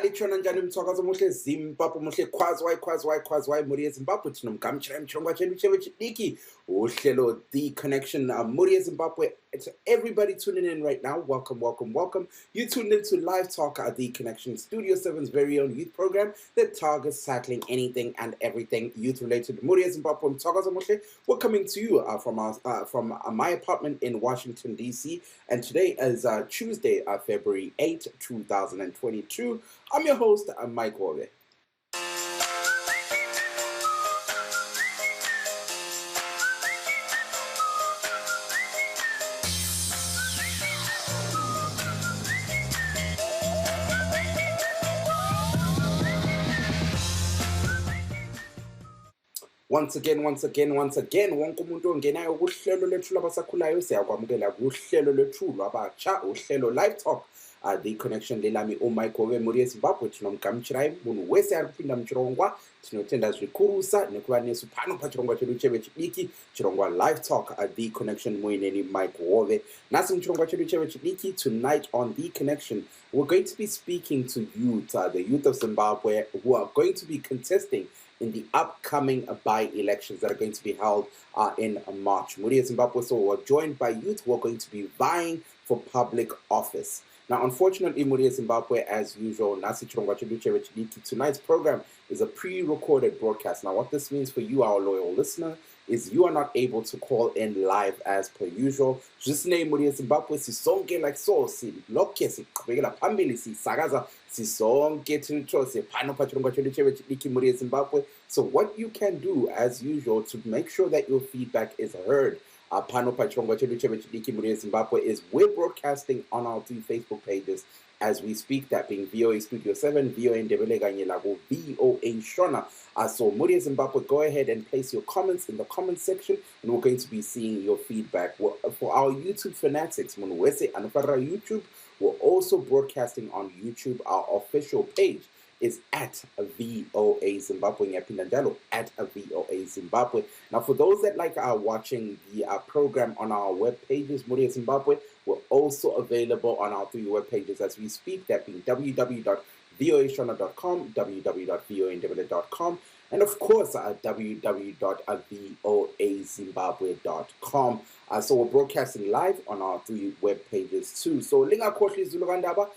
litshona njani mthwakazi omuhle Zimbabwe muhle khwazwayi muri eZimbabwe tinomgamshira emchongwa chenu cheve chidiki uhlelo The Connection muri eZimbabwe. To everybody tuning in right now, welcome. You tuned into Live Talk at The Connection, Studio 7's very own youth program that targets tackling anything and everything youth related. Muri eZimbabwe mthwakazi omuhle. We're coming to you from my apartment in Washington DC, and today is Tuesday, February 8, 2022. I'm your host, Mike Hove. Once again, wonke umuntu ongenayo kuhlelo lethu labasakhulayo siyakwamukela kuhlelo lethu lwabatsha, uhlelo Live Talk The Connection lelami uMike Hove muri eZimbabwe tinomgamshira munhu wese ari kupinda muchirongwa tinotenda zvikurusa nekuva nesu pano pachirongwa chedu cheve chidiki chirongwa Live Talk The Connection muineni Mike Hove. Nasi muchirongwa chedu cheve chidiki, tonight on The Connection we're going to be speaking to youth, the youth of Zimbabwe who are going to be contesting in the upcoming by-elections that are going to be held in March. Muri Zimbabwe, so we're joined by youth who are going to be vying for public office. Now, unfortunately, Muri Zimbabwe, as usual, tonight's program is a pre-recorded broadcast. Now, what this means for you, our loyal listener, is you are not able to call in live as per usual. Just name Muri Zimbabwe, sisonke like so, siloke, siqhubekela phambili, sisakaza, sisonke tilitho, pano pachirongwa chedu cheve chidiki Muri Zimbabwe. So what you can do, as usual, to make sure that your feedback is heard, pano pachirongwa chedu cheve chidiki Muri Zimbabwe, is we're broadcasting on our two Facebook pages as we speak, that being VOA Studio 7, VOA Ndebele kanye laku VOA Shona. So Muri Zimbabwe, go ahead and place your comments in the comment section, and we're going to be seeing your feedback. For our YouTube fanatics, Munwese and for YouTube, we're also broadcasting on YouTube. Our official page is at VOA Zimbabwe, at VOA Zimbabwe. Now, for those that are watching the program on our web pages, Muri Zimbabwe, we're also available on our three web pages as we speak, that being www.voashona.com, www.voandebele.com, and of course, www.voazimbabwe.com. So we're broadcasting live on our three web pages too. So linga khohli zulugandaba.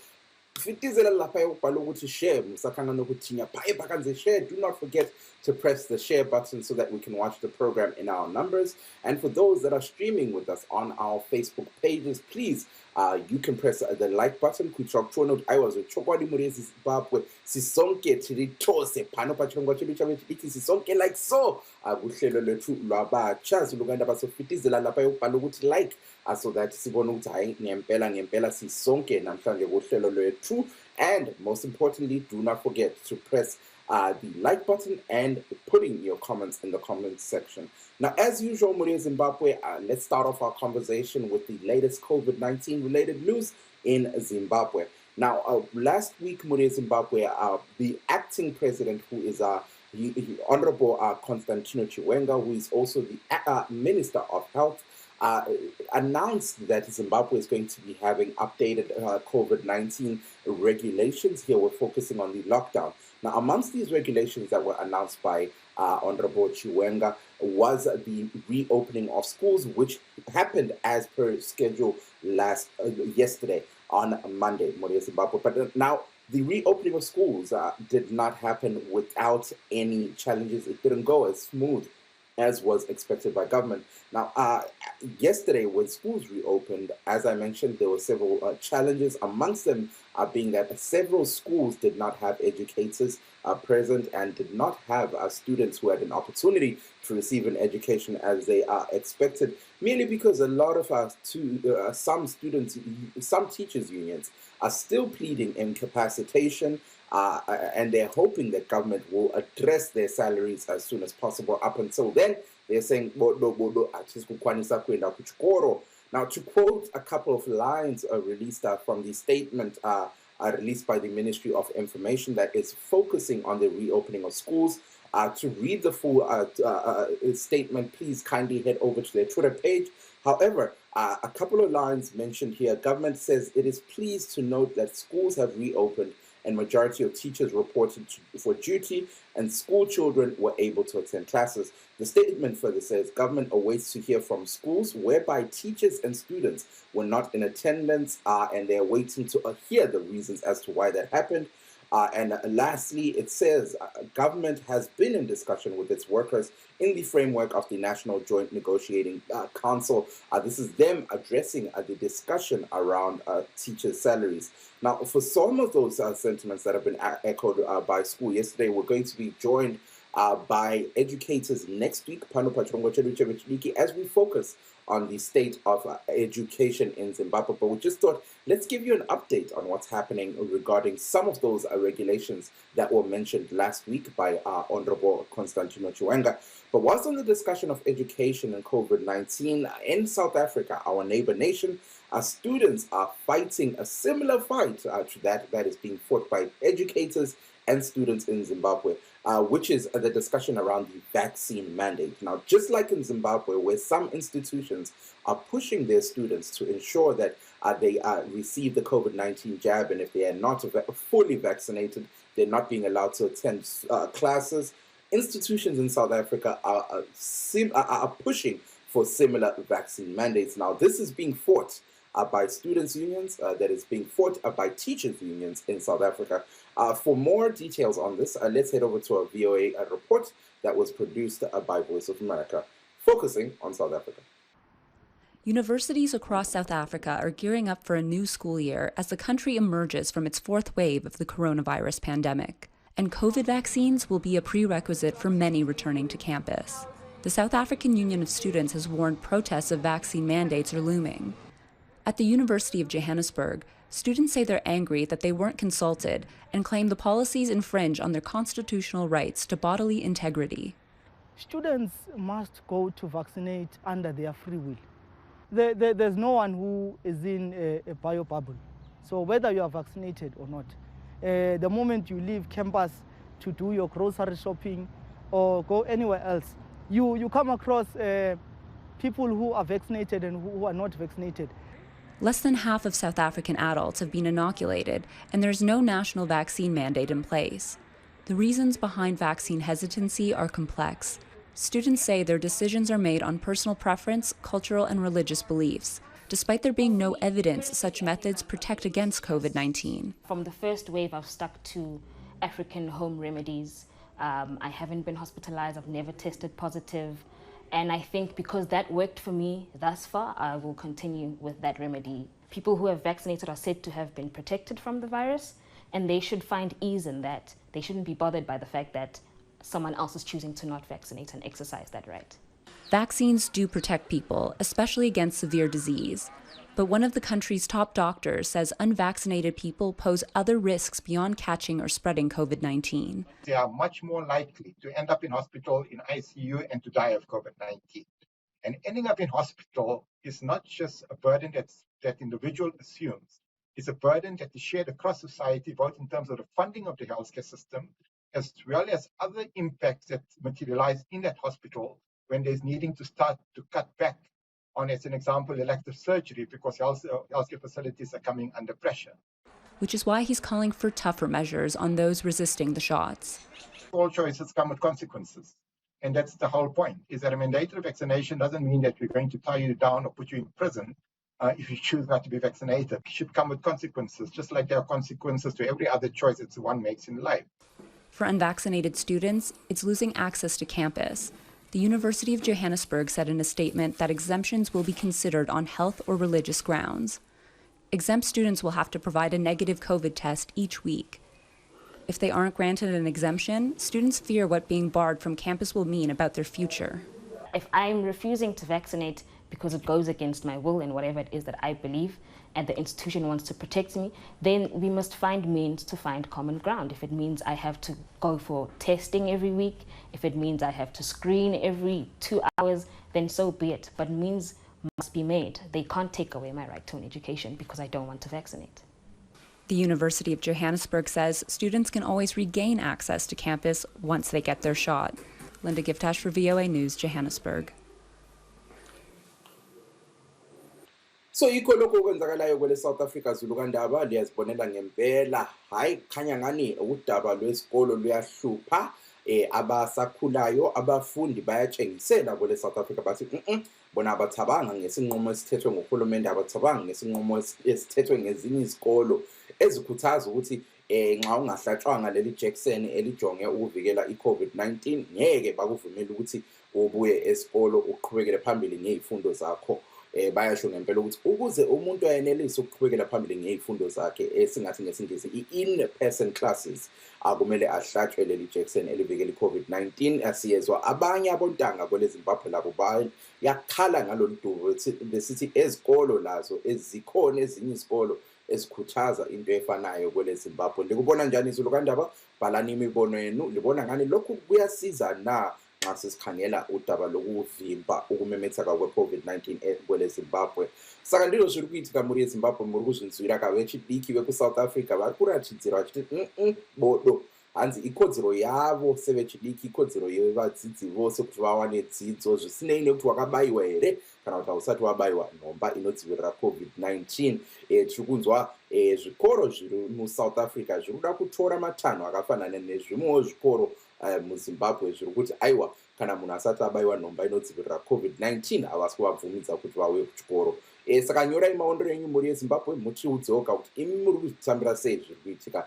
Fitizela lapha yokubhala ukuthi share musakhanga nokuthinya phaye phakanze share. Do not forget to press the share button so that we can watch the program in our numbers. And for those that are streaming with us on our Facebook pages, please you can press the like button. I was with Chokwadi Muri Zimbabwe sisonke tilitose pano pachirongwa chedu chave chidiki sisonke like so kuhlelo lethu lwabatsha zuluganda basofitizela lapha yokubhala ukuthi like so that sibone ukuthi hayi ngempela sisonke namhlanje kuhlelo lethu. And most importantly, do not forget to press the like button and putting your comments in the comments section. Now, as usual, Muri Zimbabwe, let's start off our conversation with the latest COVID-19 related news in Zimbabwe. Now, last week, Muri Zimbabwe, the acting president, who is Honorable Constantino Chiwenga, who is also the Minister of Health, announced that Zimbabwe is going to be having updated COVID-19 regulations. Here we're focusing on the lockdown. Now, amongst these regulations that were announced by Honorable Chiwenga was the reopening of schools, which happened as per schedule yesterday on Monday, Muri Zimbabwe. But now the reopening of schools did not happen without any challenges. It didn't go as smooth as was expected by government. Now, yesterday when schools reopened, as I mentioned, there were several challenges, amongst them being that several schools did not have educators present and did not have students who had an opportunity to receive an education as they are expected, merely because a lot of some teachers unions are still pleading incapacitation, and they're hoping that government will address their salaries as soon as possible. Up until then, they're saying, now, to quote a couple of lines released from the statement released by the Ministry of Information that is focusing on the reopening of schools, to read the full statement, please kindly head over to their Twitter page. However, a couple of lines mentioned here. Government says it is pleased to note that schools have reopened and majority of teachers reported for duty, and school children were able to attend classes. The statement further says government awaits to hear from schools whereby teachers and students were not in attendance, and they're waiting to hear the reasons as to why that happened. And lastly, it says government has been in discussion with its workers in the framework of the National Joint Negotiating Council. This is them addressing the discussion around teachers' salaries. Now, for some of those sentiments that have been echoed by school yesterday, we're going to be joined by educators next week, as we focus on the state of education in Zimbabwe. But we just thought, let's give you an update on what's happening regarding some of those regulations that were mentioned last week by Honorable Constantino Chiwenga. But whilst on the discussion of education and COVID-19, in South Africa, our neighbor nation, our students are fighting a similar fight to that is being fought by educators and students in Zimbabwe, which is the discussion around the vaccine mandate. Now, just like in Zimbabwe, where some institutions are pushing their students to ensure that they receive the COVID-19 jab, and if they are not fully vaccinated, they're not being allowed to attend classes, institutions in South Africa are pushing for similar vaccine mandates. Now, this is being fought by students' unions, that is being fought by teachers' unions in South Africa. For more details on this, let's head over to a VOA report that was produced by Voice of America, focusing on South Africa. Universities across South Africa are gearing up for a new school year as the country emerges from its fourth wave of the coronavirus pandemic. And COVID vaccines will be a prerequisite for many returning to campus. The South African Union of Students has warned protests of vaccine mandates are looming. At the University of Johannesburg, students say they're angry that they weren't consulted and claim the policies infringe on their constitutional rights to bodily integrity. Students must go to vaccinate under their free will. There's no one who is in a bio bubble. So whether you are vaccinated or not, the moment you leave campus to do your grocery shopping or go anywhere else, you come across people who are vaccinated and who are not vaccinated. Less than half of South African adults have been inoculated, and there's no national vaccine mandate in place. The reasons behind vaccine hesitancy are complex. Students say their decisions are made on personal preference, cultural, and religious beliefs, despite there being no evidence such methods protect against COVID-19. From the first wave, I've stuck to African home remedies. I haven't been hospitalized, I've never tested positive. And I think because that worked for me thus far, I will continue with that remedy. People who have vaccinated are said to have been protected from the virus, and they should find ease in that. They shouldn't be bothered by the fact that someone else is choosing to not vaccinate and exercise that right. Vaccines do protect people, especially against severe disease. But one of the country's top doctors says unvaccinated people pose other risks beyond catching or spreading COVID-19. They are much more likely to end up in hospital, in ICU, and to die of COVID-19. And ending up in hospital is not just a burden that individual assumes. It's a burden that is shared across society, both in terms of the funding of the healthcare system, as well as other impacts that materialize in that hospital when there's needing to start to cut back on, as an example, elective surgery because healthcare facilities are coming under pressure. Which is why he's calling for tougher measures on those resisting the shots. All choices come with consequences. And that's the whole point, is that a mandatory vaccination doesn't mean that we're going to tie you down or put you in prison if you choose not to be vaccinated. It should come with consequences, just like there are consequences to every other choice that one makes in life. For unvaccinated students, it's losing access to campus. The University of Johannesburg said in a statement that exemptions will be considered on health or religious grounds. Exempt students will have to provide a negative COVID test each week. If they aren't granted an exemption, students fear what being barred from campus will mean about their future. If I'm refusing to vaccinate because it goes against my will and whatever it is that I believe, and the institution wants to protect me, then we must find means to find common ground. If it means I have to go for testing every week, if it means I have to screen every 2 hours, then so be it. But means must be made. They can't take away my right to an education because I don't want to vaccinate. The University of Johannesburg says students can always regain access to campus once they get their shot. Linda Giftash for VOA News, Johannesburg. So yikho lokho okwenzakalayo kwele South Africa Zulukandaba liyazibonela ngempela hayi khanya ngani udaba lwesikolo luyahlupha abasakhulayo abafundi bayatshengisela kwele South Africa bathi bona abathabanga ngesinqumo esithethwe ngohulumende abathabanga ngesinqumo esithethwe ngezinye izikolo ezikhuthaza ukuthi nxa ungahlatshwanga leli Jackson elijonge ukuvikela iCovid-19 ngeke bakuvumela ukuthi ubuye esikolo uqhubekele phambili ngezifundo zakho. Bayasho ngempela ukuthi ukuze umuntu ayenelise ukuqhubekela phambili ngezifundo zakhe esingathi ngesingisi in-person classes akumele ahlatshwe leli Jackson elivikela iCovid-19. Asiyezwa abanye abontanga kwele Zimbabwe labo yakhala ngalolu dubo besithi ezikolo lazo ezikhona ezinye izikolo esikhuthaza into efanayo kwele Zimbabwe. Likubona njani Zulukandaba? Bhalani imibono yenu. Libona ngani lokhu kuyasiza na nxa sesikhangela udaba lokuvimba ukumemetheka kwe-COVID-19 kwele Zimbabwe? Saka ndilo zviri kuitika muri yeZimbabwe muri kuzvinzwira kavechidiki veku South Africa vari kuratidzira vachiti bodo hanzi ikodzero yavo sevechidiki ikodzero yevadzidzi vose kuti vawane dzidzo zvisinei nekuti wakabayiwa here kana kuti hausati wabayiwa nhomba inodzivirira COVID-19. Tiri kunzwa zvikoro zviri muSouth Africa zviri kuda kutora matanho akafanana nezvimwewo zvikoro muZimbabwe zviri kuti aiwa kana munhu asati abayiwa nhomba inodzivirira COVID-19 havasi kuvabvumidza kuti vauye kuchikoro. Saka nyorai maondero enyu muri yeZimbabwe mutiudzewoka kuti imi muri kuzvitambira sei zviri kuitika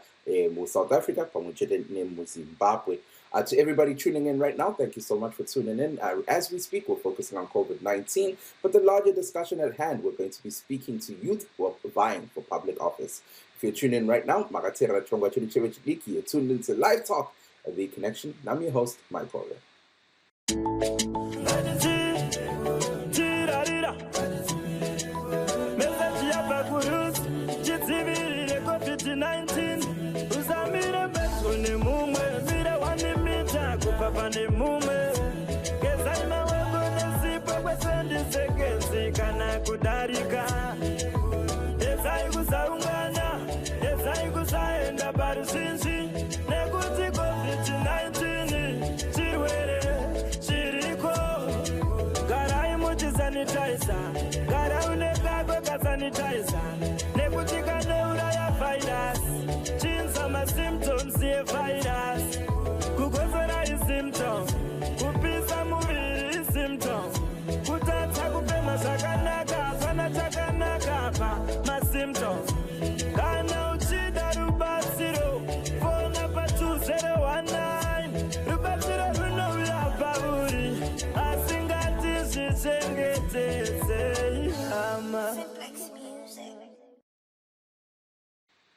muSouth Africa pamwe chete nemuZimbabwe. To everybody tuning in right now, thank you so much for tuning in. As we speak, we're focusing on COVID-19, but the larger discussion at hand, we're going to be speaking to youth who are vying for public office. If you're tuning in right now, you're tuned into Live Talk, The Connection. I'm your host, Mike Hove.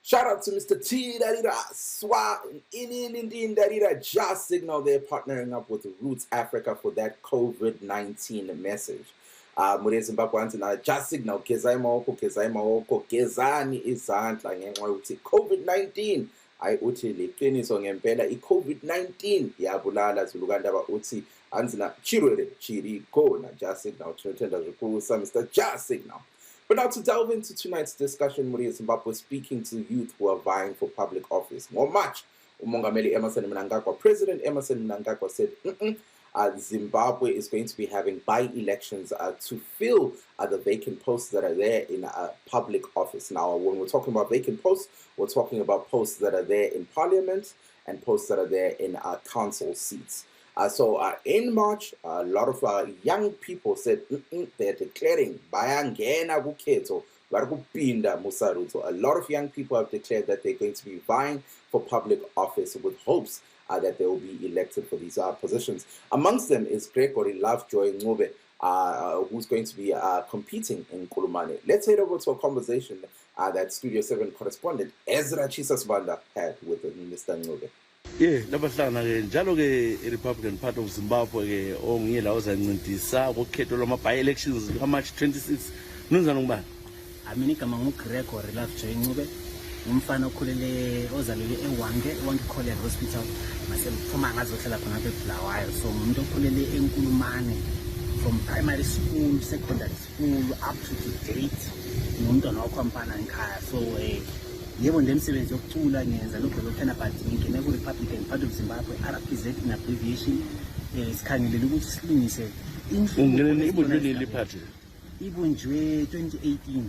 Shout out to Mr. T Darira Swa in Darira Just Signal. They're partnering up with Roots Africa for that COVID-19 message. Muri Zimbabwe na Just Signal kezai maoko kezani izandla ngenxa yokuthi COVID-19 ayi uthi liqiniso ngempela iCovid-19 yabulala Zulukandaba uthi anzina chirwere chiri kona Just Signal tunatenda zvikuru Mr. Just Signal. But now to delve into tonight's discussion, Muri Zimbabwe speaking to youth who are vying for public office. More much, Umongameli Emmerson Mnangagwa, President Emmerson Mnangagwa said, Zimbabwe is going to be having by-elections to fill the vacant posts that are there in public office. Now, when we're talking about vacant posts, we're talking about posts that are there in parliament and posts that are there in council seats. So in March, a lot of young people said they're declaring bayangena kukhetho varikupinda musarudzo. A lot of young people have declared that they're going to be vying for public office with hopes that they will be elected for these positions. Amongst them is Gregory Lovejoy Ncube, who's going to be competing in Kulumane. Let's head over to a conversation that Studio 7 correspondent Ezra Chisasbanda had with Mr. Ncube. Yeah, labahlangana ke njalo ke Republican Party of Zimbabwe ke ongiye la uzancintisa ukhetho lwama by elections ka March 26. Nunzana ngubani? Mina igama nguGregory Lovejoy Ncube, umfana okhulele ozalelwe eWange College Hospital. Mase mphuma ngazohlala khona lapha eBulawayo. So umuntu okhulele eNkulumane from primary school, secondary school up to date. Umntwana wakho mpana ekhaya. So yebo ndemsebenzi yokucula ngenza lokho lokhana but ngene ku Republican Party of Zimbabwe RPZ in abbreviation. Sikhangelele ukuthi silungise ungene ibudleni le party. ibunjwe 2018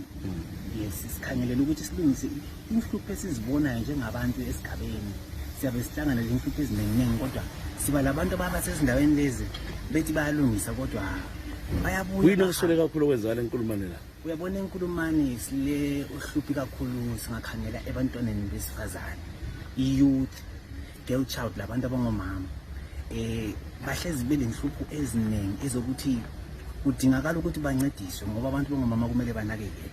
yes sikhangelela ukuthi silungise inhlupho esizibonayo njengabantu esigabeni siyabe sihlangana lezinhlupho eziningi kodwa siba labantu abasezindaweni lezi bethi bayalungisa kodwa bayabuya uyini okuswele kakhulu okwenzakala enkulumane la uyabona enkulumane sile uhluphi kakhulu singakhangela ebantwaneni besifazane youth girl child labantu abangomama bahlezi belenhlupho eziningi ezokuthi kudingakala ukuthi bancediswe ngoba abantu bangomama kumele banakekele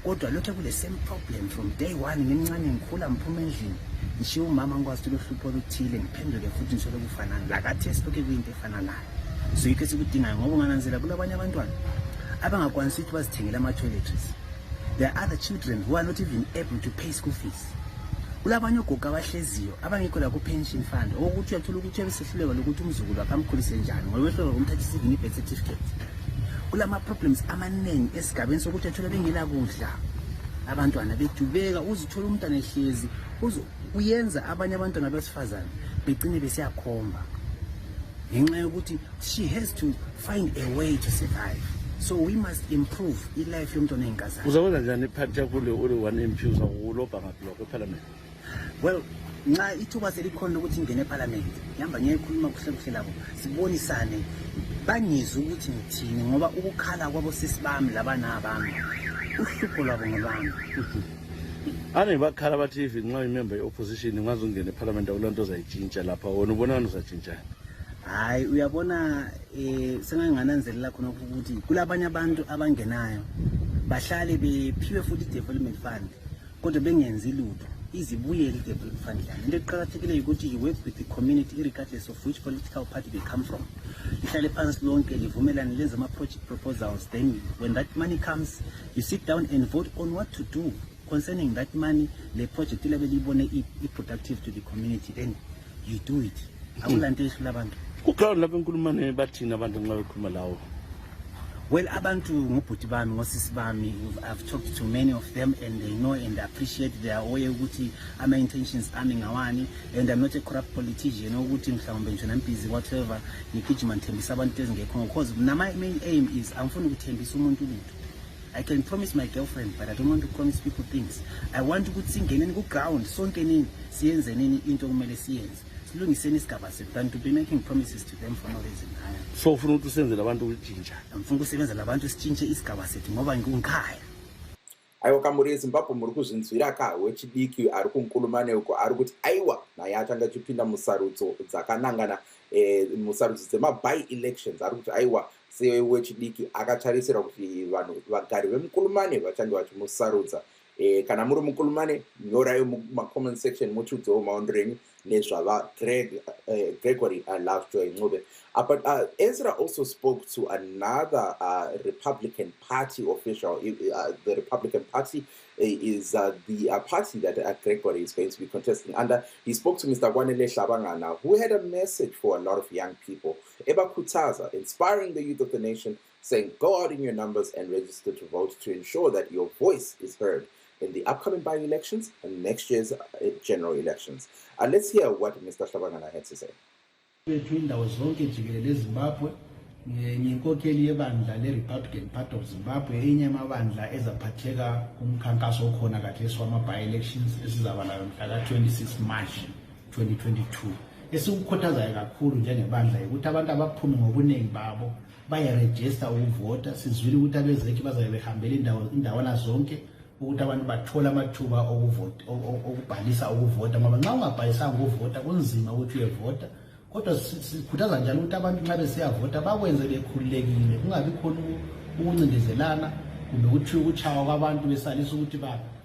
kodwa lokho kule same problem from day one ngimncane ngikhula mphuma endlini ngishiya umama ngikwazi ukuthi lohlupho oluthile ngiphendule futhi ngisho lokufanana lakathi esilokhe kuyinto efana nayo so yikho sikudingayo ngoba ungananzela kulabanye abantwana abangakwanisi ukuthi bazithengele ama-toiletries. There are other children who are not even able to pay school fees. Kulabanye ogogo abahleziyo abangekho la ku-pension fund okuthi uyathola ukuthi uyabesehluleka lokuthi umzukulu akamkhulise njani ngoba wehluleka ukumthathisa even i-birth certificate. Kulama-problems amaningi esigabeni sokuthi uyathola bengelakudla abantwana bedubeka uzithola umntwana ehlezi uyenza abanye abantwana besifazane begcine besiyakhomba ngenxa yokuthi she has to find a way to survive. So we must improve i-life yomntwana eyinkazana. Uzakwenza njani iphathi yakule ule 1 MP uzakulobha ngaphi lokho eParliament? Well, nxa ithuba selikhona ukuthi ngene eParliament ngihamba ngiyekhuluma kuhle labo sibonisane bangizwe ukuthi ngithini ngoba ukukhala kwabo sisi bami labana abami uhlupho lwabo ngolami. Ane bakhala bathi if nxa imember ye-opposition ngazongena eParliament akulanto ozayitshintsha lapha wona ubonani uzatshintshani? Hayi uyabona sengangananzelela khona ukuthi kulabanye abantu abangenayo bahlale bephiwe futhi development fund kodwa bengenzi lutho izibuyele development fund lana into eqhakathekile ukuthi you work with the community regardless of which political party they come from. Ihlale phansi lonke livumelane lenze ama-project proposals, then when that money comes you sit down and vote on what to do concerning that money. Le project ilabe libone i-productive to the community, then you do it. Akulanto ehlula abantu kukhona lapha enkulumane bathina abantu nxa bekhuluma lawo. Well, abantu ngobhuti bami ngosisi bami, I've talked to many of them and they know and appreciate their way ukuthi ama intentions ami ngawani, and I'm not a corrupt politician ukuthi mhlawumbe nje I'm busy whatever ngigijima ngithembisa abantu ezingekho because my main aim is angifuni ukuthembisa umuntu lutho. I can promise my girlfriend but I don't want to promise people things. I want ukuthi singene ku ground sonke nini siyenze nini into kumele siyenze. Than to be making promises to them for no reason. So ufuna ukuthi usenzele abantu ukutshintsha. Ngifuna ukusebenzela abantu sitshintshe isigaba sethu ngoba ngikunkhaya. Ayo kamuri eZimbabwe muri kuzvinzwira ka wechidiki ari kunkulumane uko ari kuti aiwa naye achanga chipinda musarudzo dzakanangana musarudzo dzema-by elections ari kuti aiwa se wechidiki akatarisira kuti vanhu vagari vemukulumane vachange vachimusarudza. Kana muri mukulumane nyorayo muma-comment section muchudzewo maondo renyu nezvava Gregory Lovejoy Ncube. But Ezra also spoke to another Republican Party official. The Republican Party is the party that Gregory is going to be contesting under. He spoke to Mr. Kwanele Shabangana, who had a message for a lot of young people. Eba Kutaza, inspiring the youth of the nation, saying, go out in your numbers and register to vote to ensure that your voice is heard in the upcoming by-elections and next year's general elections. Let's hear what Mr. Shabangana had to say. Between the zonke jikelele Zimbabwe, nginkokheli yebandla le-Republican Party of Zimbabwe, enye amabandla ezaphatheka kumkhankaso okhona kathesi wama-by-elections esizaba layo mhla ka-26 March 2022. Esikukhuthazayo kakhulu njengebandla ukuthi abantu abaphume ngobuningi babo bayarejista ukuvota. Sizwile ukuthi abezekhi bazabe behambela indawana zonke ukuthi abantu bathola amathuba okuvota okubhalisa ukuvota ngoba nxa ungabhalisanga ukuvota kunzima ukuthi uyevota. Kodwa sikhuthaza njalo ukuthi abantu nxa besiyavota bakwenze bekhululekile, kungabi khona ukuncindezelana kumbe ukuthi ukuchawa kwabantu besalisa ukuthi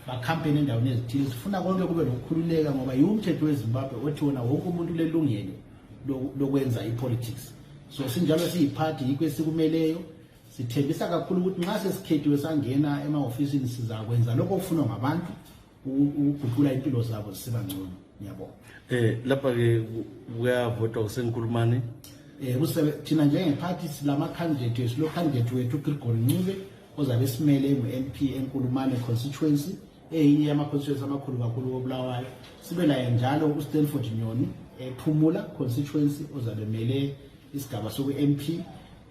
bakhampeni endaweni ezithile. Sifuna konke kube lokukhululeka ngoba yiwo umthetho weZimbabwe othi wona wonke umuntu ulelungelo lokwenza ipolitics. So sinjalo siyiphathi yikho esikumeleyo. Sithembisa kakhulu ukuthi nxa sesikhethiwe sangena ema-ofisini sizakwenza lokho okufunwa ngabantu ukuguqula impilo zabo zisiba ngcono. Ngiyabonga. Lapha-ke kuyavotwa kusenkulumane. Thina njengephathi silama-candidate silo-candidate wethu uGregory Ncube ozabe simele ngu-MP enkulumane constituency eyinye yama-constituency amakhulu kakhulu koBulawayo. Sibe naye njalo uStanford Nyoni ePhumula constituency ozabe mele isigaba soku-MP.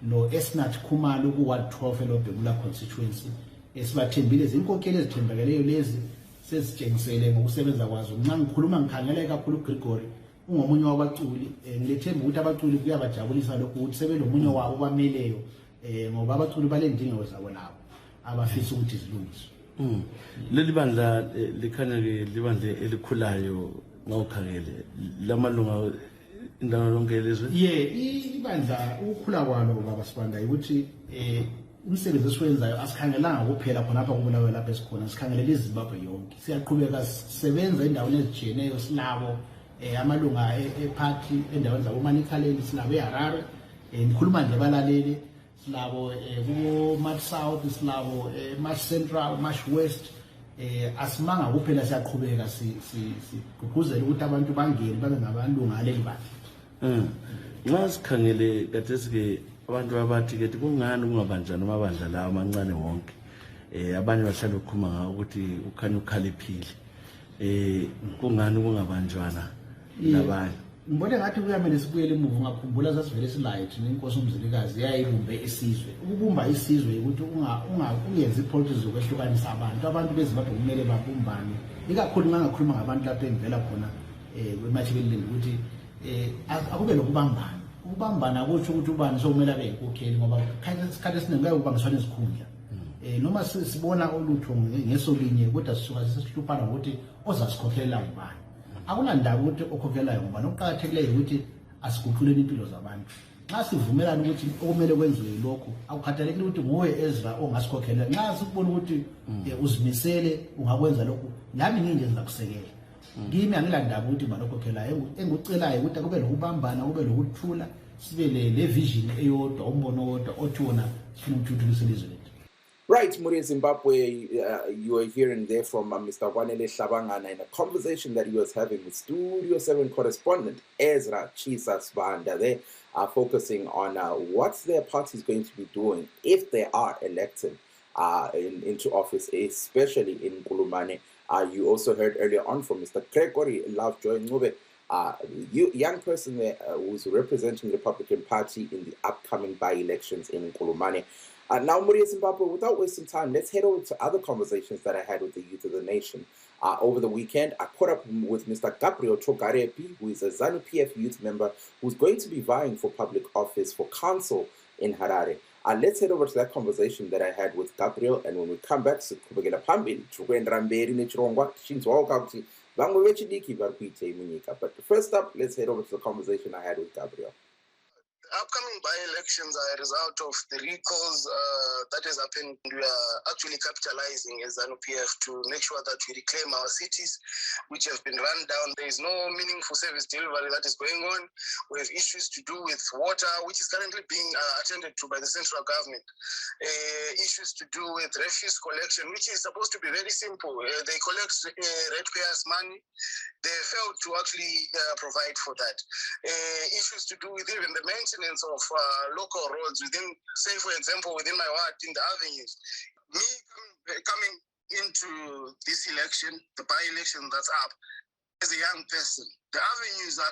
lo Esnat Khumalo ku-Ward 12 elobhekula constituency. Sibathembile izinkokheli ezithembakeleyo lezi sezitshengisele ngokusebenza kwazo. Nxa ngikhuluma ngikhangele kakhulu uGregory ungomunye wabaculi, ngilethemba ukuthi abaculi kuyabajabulisa lokhu ukuthi sebelomunye wabo bameleyo ngoba abaculi balendingo zabo nabo abafisa ukuthi zilungiswe. Leli bandla likhanya ke libandla elikhulayo ngawukhangele lamalunga indawo lonke lezwe. Ibandla ukukhula kwalo baba Sibanda ukuthi umsebenzi esiwenzayo asikhangelanga kuphela khonapha kubulawe lapha esikhona, sikhangelela iZimbabwe yonke. Siyaqhubeka sisebenza endaweni ezijiyeneyo, silabo amalunga eparty endaweni zabo Manikhaleni, silabo eHarare, ngikhuluma nje balaleli, silabo ku-March South, silabo March Central, March West. Asimanga kuphela, siyaqhubeka sigqugquzela ukuthi abantu bangene babe ngabalunga aleli bandla. Nxa sikhangele kathesi-ke abantu abathi ke kungani kungabanjani amabandla lawo amancane wonke, abanye bahlala bekhuluma ngawo ukuthi ukhanya ukhaliphile, kungani kungabanjwana nabanye? Ngibona ngathi kuyamele sibuyele emuva. Ngakhumbula sasivele silayo thina inkosi uMzilikazi yayibumbe isizwe. Ukubumba isizwe ukuthi ungenzi ipolitiki zokwehlukanisa abantu beZimbabwe kumele babumbane, ikakhulu nxa ngakhuluma ngabantu lapho engivela khona eMachikeleni ukuthi akube lokubambana. Ukubambana kutsho ukuthi ubani sokumele abe yinkokheli, ngoba isikhathi esiningi kuyaye kubangiswana izikhundla. Noma sibona olutho ngeso linye kodwa sisuka sesihluphana ukuthi ozasikhokhela ngubani. Akunandaba ukuthi okhokhelayo ngubani. Okuqakathekileyo ukuthi asiguquleni impilo zabantu. Nxa sivumelana ukuthi okumele kwenziwe lokho, akukhathalekile ukuthi nguwe Ezra ongasikhokhela. Nxa sikubona ukuthi uzimisele ungakwenza lokho, nami nginje ngizakusekela. Kimi angilandaba ukuthi malokhokhelayo, engikucelayo ukuthi akube lokubambana, kube lokuthula, sibe le vision eyodwa, umbono owodwa othi wona sifuna ukuthuthukisa ilizwe lethu. Right, Muri Zimbabwe, you are hearing there from Mr. Wanele Shabangana in a conversation that he was having with Studio 7 correspondent Ezra Chisa Sibanda. They are focusing on what their party is going to be doing if they are elected into office, especially in Nkulumane. You also heard earlier on from Mr. Gregory Lovejoy Ncube, young person there who's representing the Republican Party in the upcoming by-elections in Nkulumane. Now, Muri Zimbabwe, without wasting time, let's head over to other conversations that I had with the youth of the nation. Over the weekend, I caught up with Mr. Gabriel Chogarepi, who is a ZANU-PF youth member who's going to be vying for public office for council in Harare. Let's head over to that conversation that I had with Gabriel, and when we come back, but first up, let's head over to the conversation I had with Gabriel. Upcoming by-elections are a result of the recalls that has happened. We are actually capitalizing as ZANU-PF to make sure that we reclaim our cities, which have been run down. There is no meaningful service delivery that is going on. We have issues to do with water, which is currently being attended to by the central government. Issues to do with refuse collection, which is supposed to be very simple. They collect ratepayers' money. They failed to actually provide for that. Issues to do with even the maintenance of local roads within, say for example, within my ward in the avenues. Me coming into this election, the by-election that's up, as a young person, the avenues are,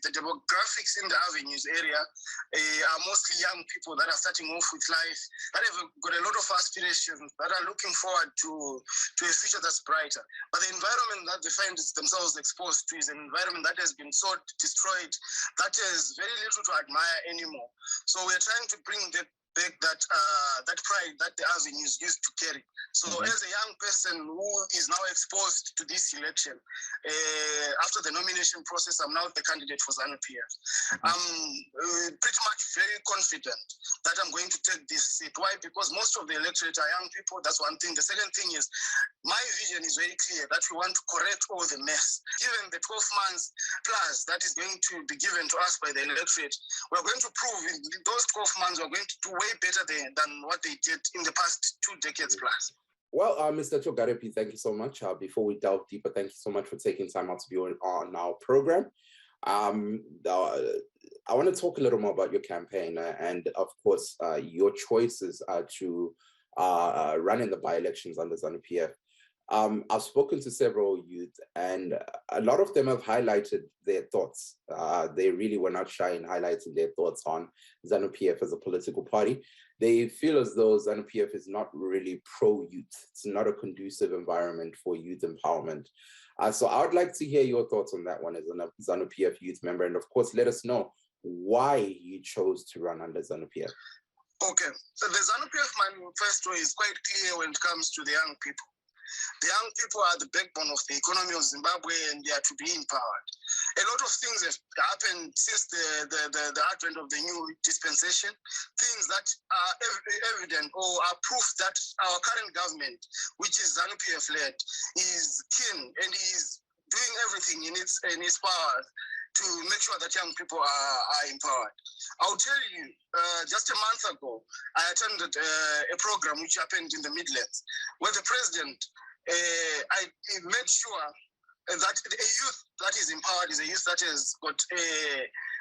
the demographics in the avenues area are mostly young people that are starting off with life, that have got a lot of aspirations, that are looking forward to a future that's brighter. But the environment that they find themselves exposed to is an environment that has been so destroyed, that has very little to admire anymore. So we're trying to bring back that pride that the avenues used to carry. So as a young person who is now exposed to this election, after the nomination process, I'm now the candidate for ZANU-PF. I'm pretty much very confident that I'm going to take this seat. Why? Because most of the electorate are young people. That's one thing. The second thing is my vision is very clear that we want to correct all the mess. Given the 12 months plus that is going to be given to us by the electorate, we're going to prove in those 12 months we're going to do way better than what they did in the past 2 decades plus. Well, Mr. Chogarepi, thank you so much. Before we delve deeper, thank you so much for taking time out to be on our program. I want to talk a little more about your campaign and, of course, your choices to run in the by-elections under ZANU-PF. I've spoken to several youth, and a lot of them have highlighted their thoughts. They really were not shy in highlighting their thoughts on ZANU-PF as a political party. They feel as though ZANU-PF is not really pro-youth. It's not a conducive environment for youth empowerment. So I would like to hear your thoughts on that one as a ZANU-PF youth member. And of course, let us know why you chose to run under ZANU-PF. Okay, so the ZANU-PF manifesto is quite clear when it comes to the young people. The young people are the backbone of the economy of Zimbabwe, and they are to be empowered. A lot of things have happened since the advent of the new dispensation, things that are evident or are proof that our current government, which is ZANU-PF led, is keen and is doing everything in its power to make sure that young people are empowered. I'll tell you, just a month ago, I attended a program which happened in the Midlands, where the president I made sure that a youth that is empowered is a youth that has got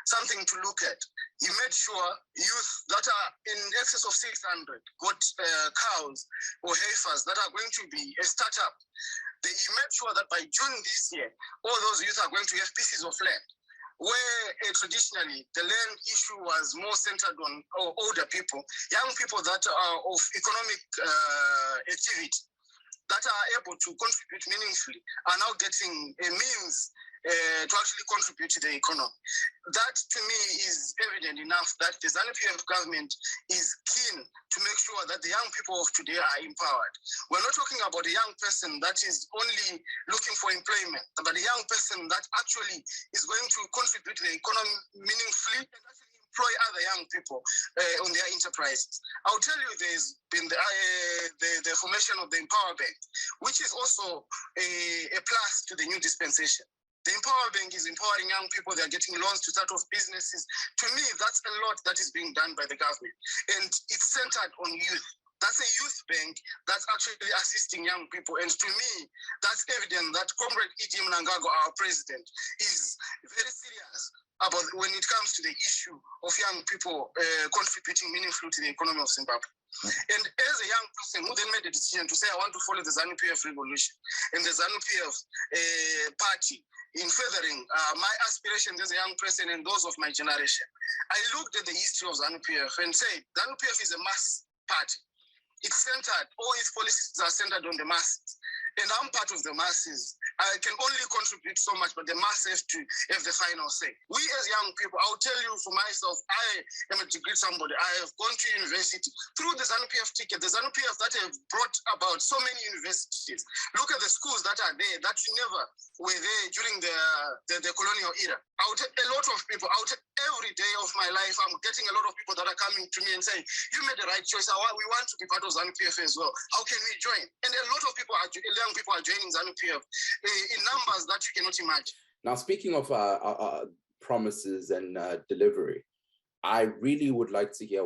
something to look at. He made sure youth that are in excess of 600 got cows or heifers that are going to be a startup. He made sure that by June this year, all those youth are going to have pieces of land, where traditionally the land issue was more centered on older people, young people that are of economic activity, that are able to contribute meaningfully, are now getting a means to actually contribute to the economy. That, to me, is evident enough that the ZANU-PF government is keen to make sure that the young people of today are empowered. We're not talking about a young person that is only looking for employment, but a young person that actually is going to contribute to the economy meaningfully and actually employ other young people on their enterprises. I'll tell you, there's been the formation of the Empower Bank, which is also a plus to the new dispensation. The Empower Bank is empowering young people. They're getting loans to start off businesses. To me, that's a lot that is being done by the government. And it's centered on youth. That's a youth bank that's actually assisting young people. And to me, that's evident that Comrade E.D. Mnangagwa, our president, is very serious about when it comes to the issue of young people contributing meaningfully to the economy of Zimbabwe. And as a young person who then made a decision to say, I want to follow the ZANU-PF revolution and the ZANU-PF party in furthering my aspirations as a young person and those of my generation, I looked at the history of ZANU-PF and said, ZANU-PF is a mass party. It's centered, all its policies are centered on the masses. And I'm part of the masses. I can only contribute so much, but the masses have to have the final say. We as young people, I'll tell you for myself, I am a degree somebody. I have gone to university through the ZANU-PF ticket, the ZANU-PF that have brought about so many universities. Look at the schools that are there that never were there during the colonial era. A lot of people, every day of my life, I'm getting a lot of people that are coming to me and saying, you made the right choice. We want to be part of ZANU-PF as well. How can we join? And a lot of people young people are joining ZANU-PF in numbers that you cannot imagine. Now, speaking of promises and delivery, I really would like to hear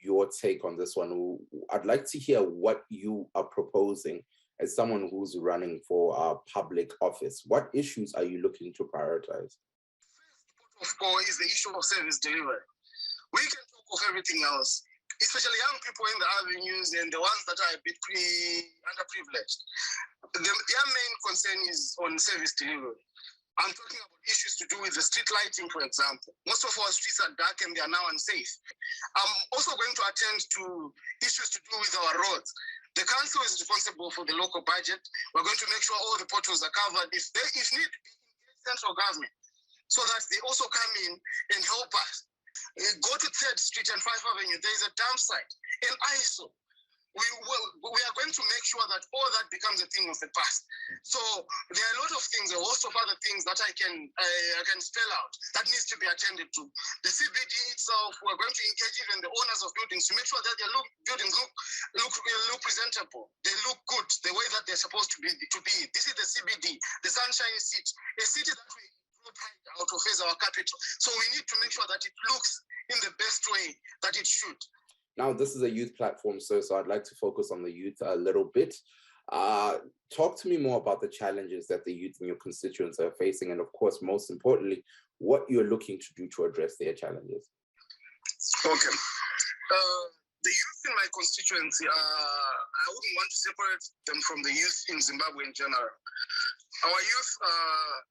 your take on this one. I'd like to hear what you are proposing as someone who's running for public office. What issues are you looking to prioritize? First of all is the issue of service delivery. We can talk of everything else, especially young people in the avenues and the ones that are a bit underprivileged. Their main concern is on service delivery. I'm talking about issues to do with the street lighting, for example. Most of our streets are dark and they are now unsafe. I'm also going to attend to issues to do with our roads. The council is responsible for the local budget. We're going to make sure all the potholes are covered. If need be, central government, so that they also come in and help us. Go to 3rd Street and 5th Avenue, there is a dump site in ISO. We are going to make sure that all that becomes a thing of the past. So there are a lot of things, a host of other things that I can spell out that needs to be attended to. The CBD itself, we're going to engage even the owners of buildings to make sure that their buildings look presentable. They look good the way that they're supposed to be. This is the CBD, the Sunshine City, a city that we out of as our capital. So we need to make sure that it looks in the best way that it should. Now, this is a youth platform, so I'd like to focus on the youth a little bit. Talk to me more about the challenges that the youth and your constituents are facing, and of course, most importantly, what you're looking to do to address their challenges. Okay. the youth in my constituency, I wouldn't want to separate them from the youth in Zimbabwe in general. Our youth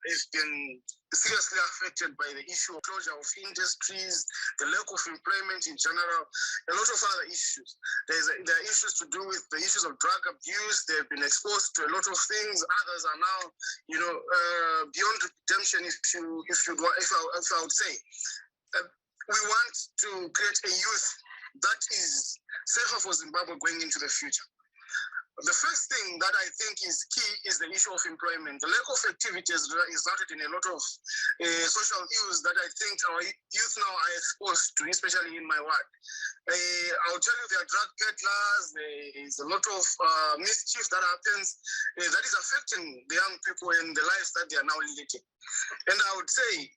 has been seriously affected by the issue of closure of industries, the lack of employment in general, a lot of other issues. There are issues to do with the issues of drug abuse. They've been exposed to a lot of things. Others are now, beyond redemption. If I would say, we want to create a youth that is safer for Zimbabwe going into the future. The first thing that I think is key is the issue of employment. The lack of activity has resulted in a lot of social ills that I think our youth now are exposed to, especially in my ward. I'll tell you, there are drug peddlers, there is a lot of mischief that happens that is affecting the young people and the lives that they are now leading. And I would say,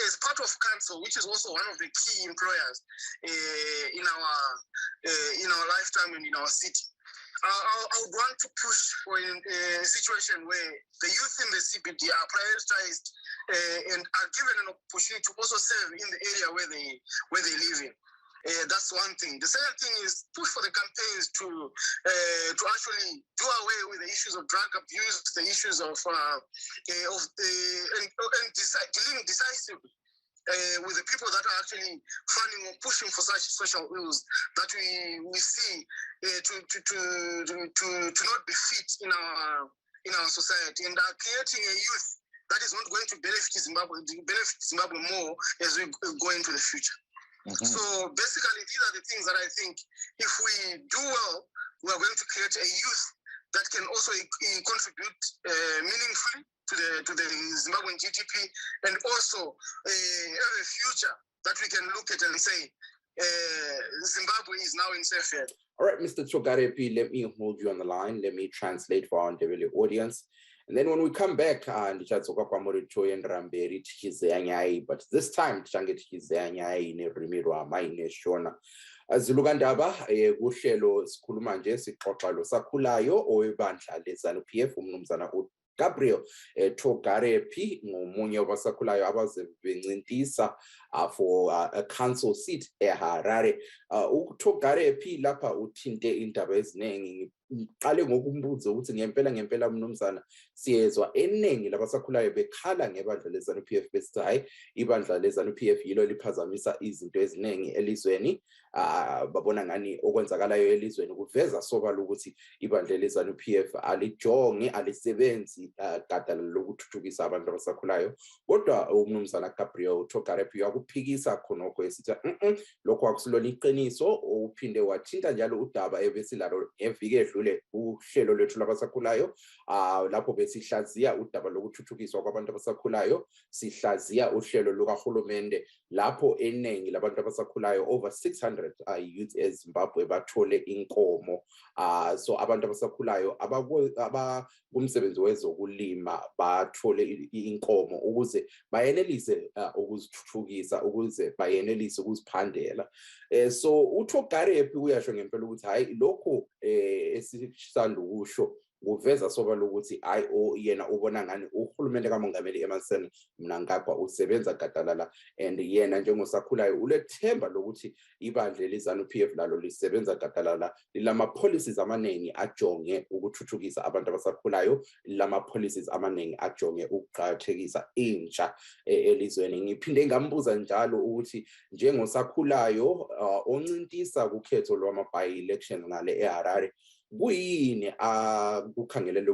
as part of council, which is also one of the key employers in our lifetime and in our city, I would want to push for a situation where the youth in the CBD are prioritized and are given an opportunity to also serve in the area where they live in. That's one thing. The second thing is push for the campaigns to actually do away with the issues of drug abuse, the issues of dealing decisively with the people that are actually funding or pushing for such social ills that we see to not be fit in our society, and are creating a youth that is not going to benefit Zimbabwe more as we go into the future. Mm-hmm. So basically, these are the things that I think if we do well, we are going to create a youth that can also contribute meaningfully to the Zimbabwean GDP, and also have a future that we can look at and say, Zimbabwe is now in safe hands. All right, Mr. Tsogarepi, let me hold you on the line. Let me translate for our Ndebele audience. And then when we come back, but this time, Zilugandaba, uhlelo sikhuluma nje sixoxa lo sakhulayo owebandla leZANU-PF umnumzana Gabriel Tsogarepi ngomunye wabasakhulayo abaze bencintisa for a council seat eHarare. uTsogarepi lapha uthinte indaba eziningi. Qale ngokumbuza ukuthi ngempela mnumzana siyezwa eningi labasakhulayo bekhala ngebandla leZANU-PF besithi hayi ibandla leZANU-PF yilo liphazamisa izinto eziningi elizweni. Babona ngani okwenzakalayo elizweni kuveza sobala ukuthi ibandla leZANU-PF alijonge alisebenzi gadala lokuthuthukisa abantu abasakhulayo. Kodwa umnumzana Gabriel Tsogarepi yakuphikisa khonokho esithi lokho akusilona iqiniso. Uphinde wathinta njalo udaba ebesilalo ngeviki edlule uhlelo lwethu labasakhulayo lapho besihlaziya udaba lokuthuthukiswa kwabantu abasakhulayo, sihlaziya uhlelo lukahulumende lapho eningi labantu abasakhulayo over 600 youth eZimbabwe bathole inkomo. So abantu abasakhulayo abakumsebenzi wezokulima bathole inkomo ukuze bayenelise ukuzithuthukisa, ukuze bayenelise ukuziphandela. So uTsogarepi uyasho ngempela ukuthi hayi lokho esisanda ukusho kuveza sobala ukuthi yena ubona ngani uhulumende kaMongameli Emmerson Mnangagwa usebenza gadalala, and yena njengosakhulayo ulethemba lokuthi ibandla leZANU-PF lalo lisebenza gadalala, lilama policies amaningi ajonge ukuthuthukisa abantu abasakhulayo, lama policies amaningi ajonge ukuqhathekisa intsha elizweni. Ngiphinde ngambuza njalo ukuthi njengosakhulayo oncintisa kukhetho lwama-by-election ngale eHarare, kuyini akukhangelele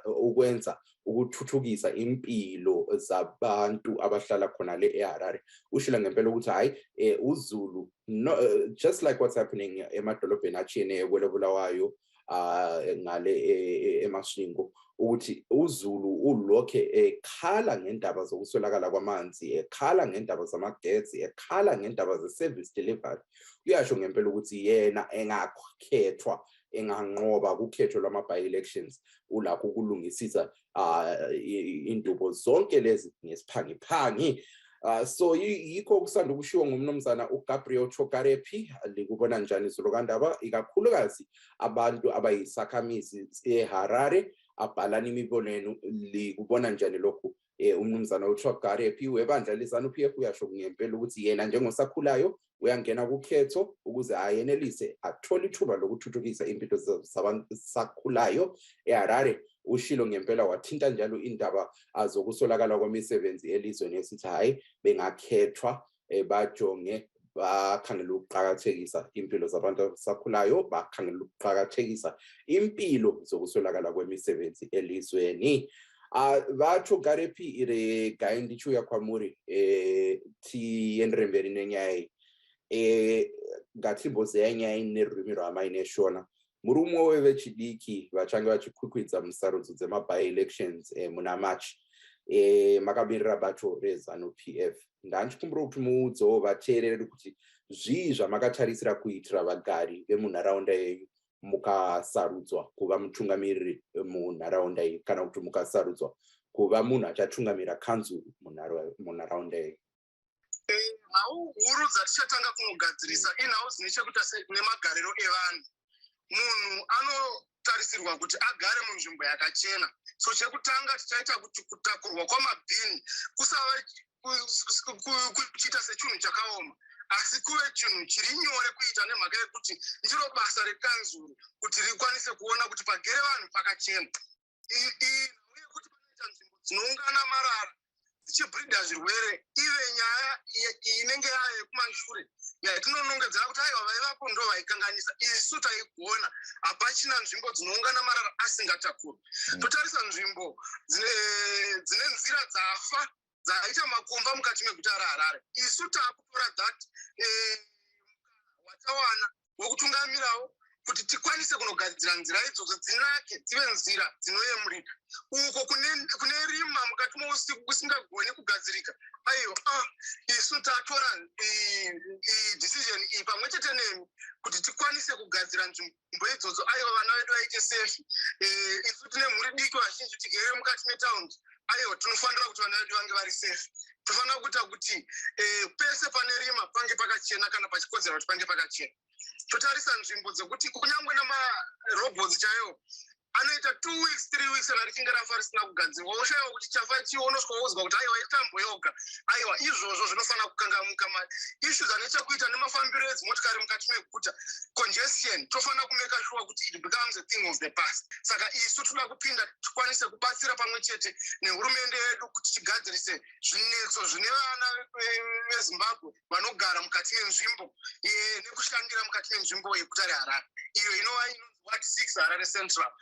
ukwenza ukuthuthukisa impilo zabantu abahlala khona le eHarare? Ushila ngempela ukuthi hayi uZulu, just like what's happening emadolobheni atshiyeneyo kweleBulawayo ngale eMashingo, ukuthi uZulu ulokhe ekhala ngendaba zokuswelakala kwamanzi, ekhala ngendaba zamagetsi, ekhala ngendaba ze-service delivery. Uyasho ngempela ukuthi yena engakhethwa enganqoba kukhetho lwama-by-elections ulakho ukulungisisa indubo zonke lezi ngesiphangiphangi. So yikho kusanda ukushiwo ngumnumzana uGabriel Tsogarepi. Likubona njani Zilugandaba, ikakhulukazi abantu abayisakhamizi eHarare abhalana imibono yenu, likubona njani lokhu umnumzana uThagarepi webandla leZANU-PF uyasho ngempela ukuthi yena njengosakhulayo uyangena kukhetho ukuze ayenelise athola ithuba lokuthuthukisa impilo zabantu sakhulayo eHarare. Ushilo ngempela wathinta njalo indaba zokusolakala kwemisebenzi elizweni esithi hayi bengakhethwa bajonge bakhangela ukuqhakathekisa impilo zabantu abasakhulayo, bakhangela ukuqhakathekisa impilo zokusolakala kwemisebenzi elizweni. VaThagarepi ire gaindi chuya kwamuri ti enremberi nenyai gatimboze yenyai nerurimi rwamaine shona muri umwe wevechidiki vachange vachikwikwidza musarudzo dzema-by-elections muna March makamirira bato reZANU-PF. Ndandichikumbira kuti muudzewo vateereri kuti zvii zvamakatarisira kuitira vagari vemunharaunda yenyu mukasarudzwa kuva mutungamiriri munharaunda iyi kana kuti mukasarudzwa kuva munhu achatungamira kanzuru munharaunda yenyu. Nhau huru dzatichatanga kunogadzirisa inhau dzine chekuita nemagariro evanhu. Munhu anotarisirwa kuti agare munzvimbo yakachena. So chekutanga tichaita kuti kutakurwa kwamabhini kusava kuchiita sechinhu chakaoma, asi kuve chinhu chiri nyore kuita nemhaka yekuti ndiro basa rekanzuru kuti rikwanise kuona kuti pagere vanhu pakachena. Uye kuti panoita nzvimbo dzinoungana marara dzichibhridha zvirwere ive nyaya inenge yava yekumashure yatinonongedzera kuti aiwa vaivapo ndo vaikanganisa. Isu taigona hapachina nzvimbo dzinoungana marara asingatakuri. Totarisa nzvimbo dzine nzira dzafa dzaita makomba mukati meguta raHarare. Isu takutora that watawana wokutungamirawo kuti tikwanise kunogadzira nzira idzodzo dzinake dzive nzira dzinoyemurika. Uko kune rima mukati mousiku kusingagoni kugadzirika. Aiwa isu tatora decision iyi pamwe chete nemi kuti tikwanise kugadzira nzvimbo idzodzo. Aiwa vana vedu vaite safe. Isu tine mhuri diki vazhinji tigere mukati metaundi. Aiwa tinofanira kuti vana vedu vange vari safe. Tofanira kuita kuti pese pane rima pange pakachena kana pachikodzera kuti pange pakachena. Totarisa nzvimbo dzekuti kunyangwe namarobhots chaiwo anoita 2 weeks 3 weeks kana richinge rafa risina kugadzirwa. Oshayiwa kuti chafa chionoswa wozwa kuti aiwa itambo yoga. Aiwa izvozvo zvinofanira kukangamuka. Issues ane chekuita nemafambiro edzimotokari mukati meguta, congestion, tofanira kumeka sure kuti it becomes a thing of the past. Saka isu toda kupinda tikwanise kubatsira pamwe chete nehurumende yedu kuti tigadzirise zvinetso zvine vana veZimbabwe vanogara mukati menzvimbo nekushandira mukati menzvimbo yeguta reHarare iyo inova Ward 6 Harare Central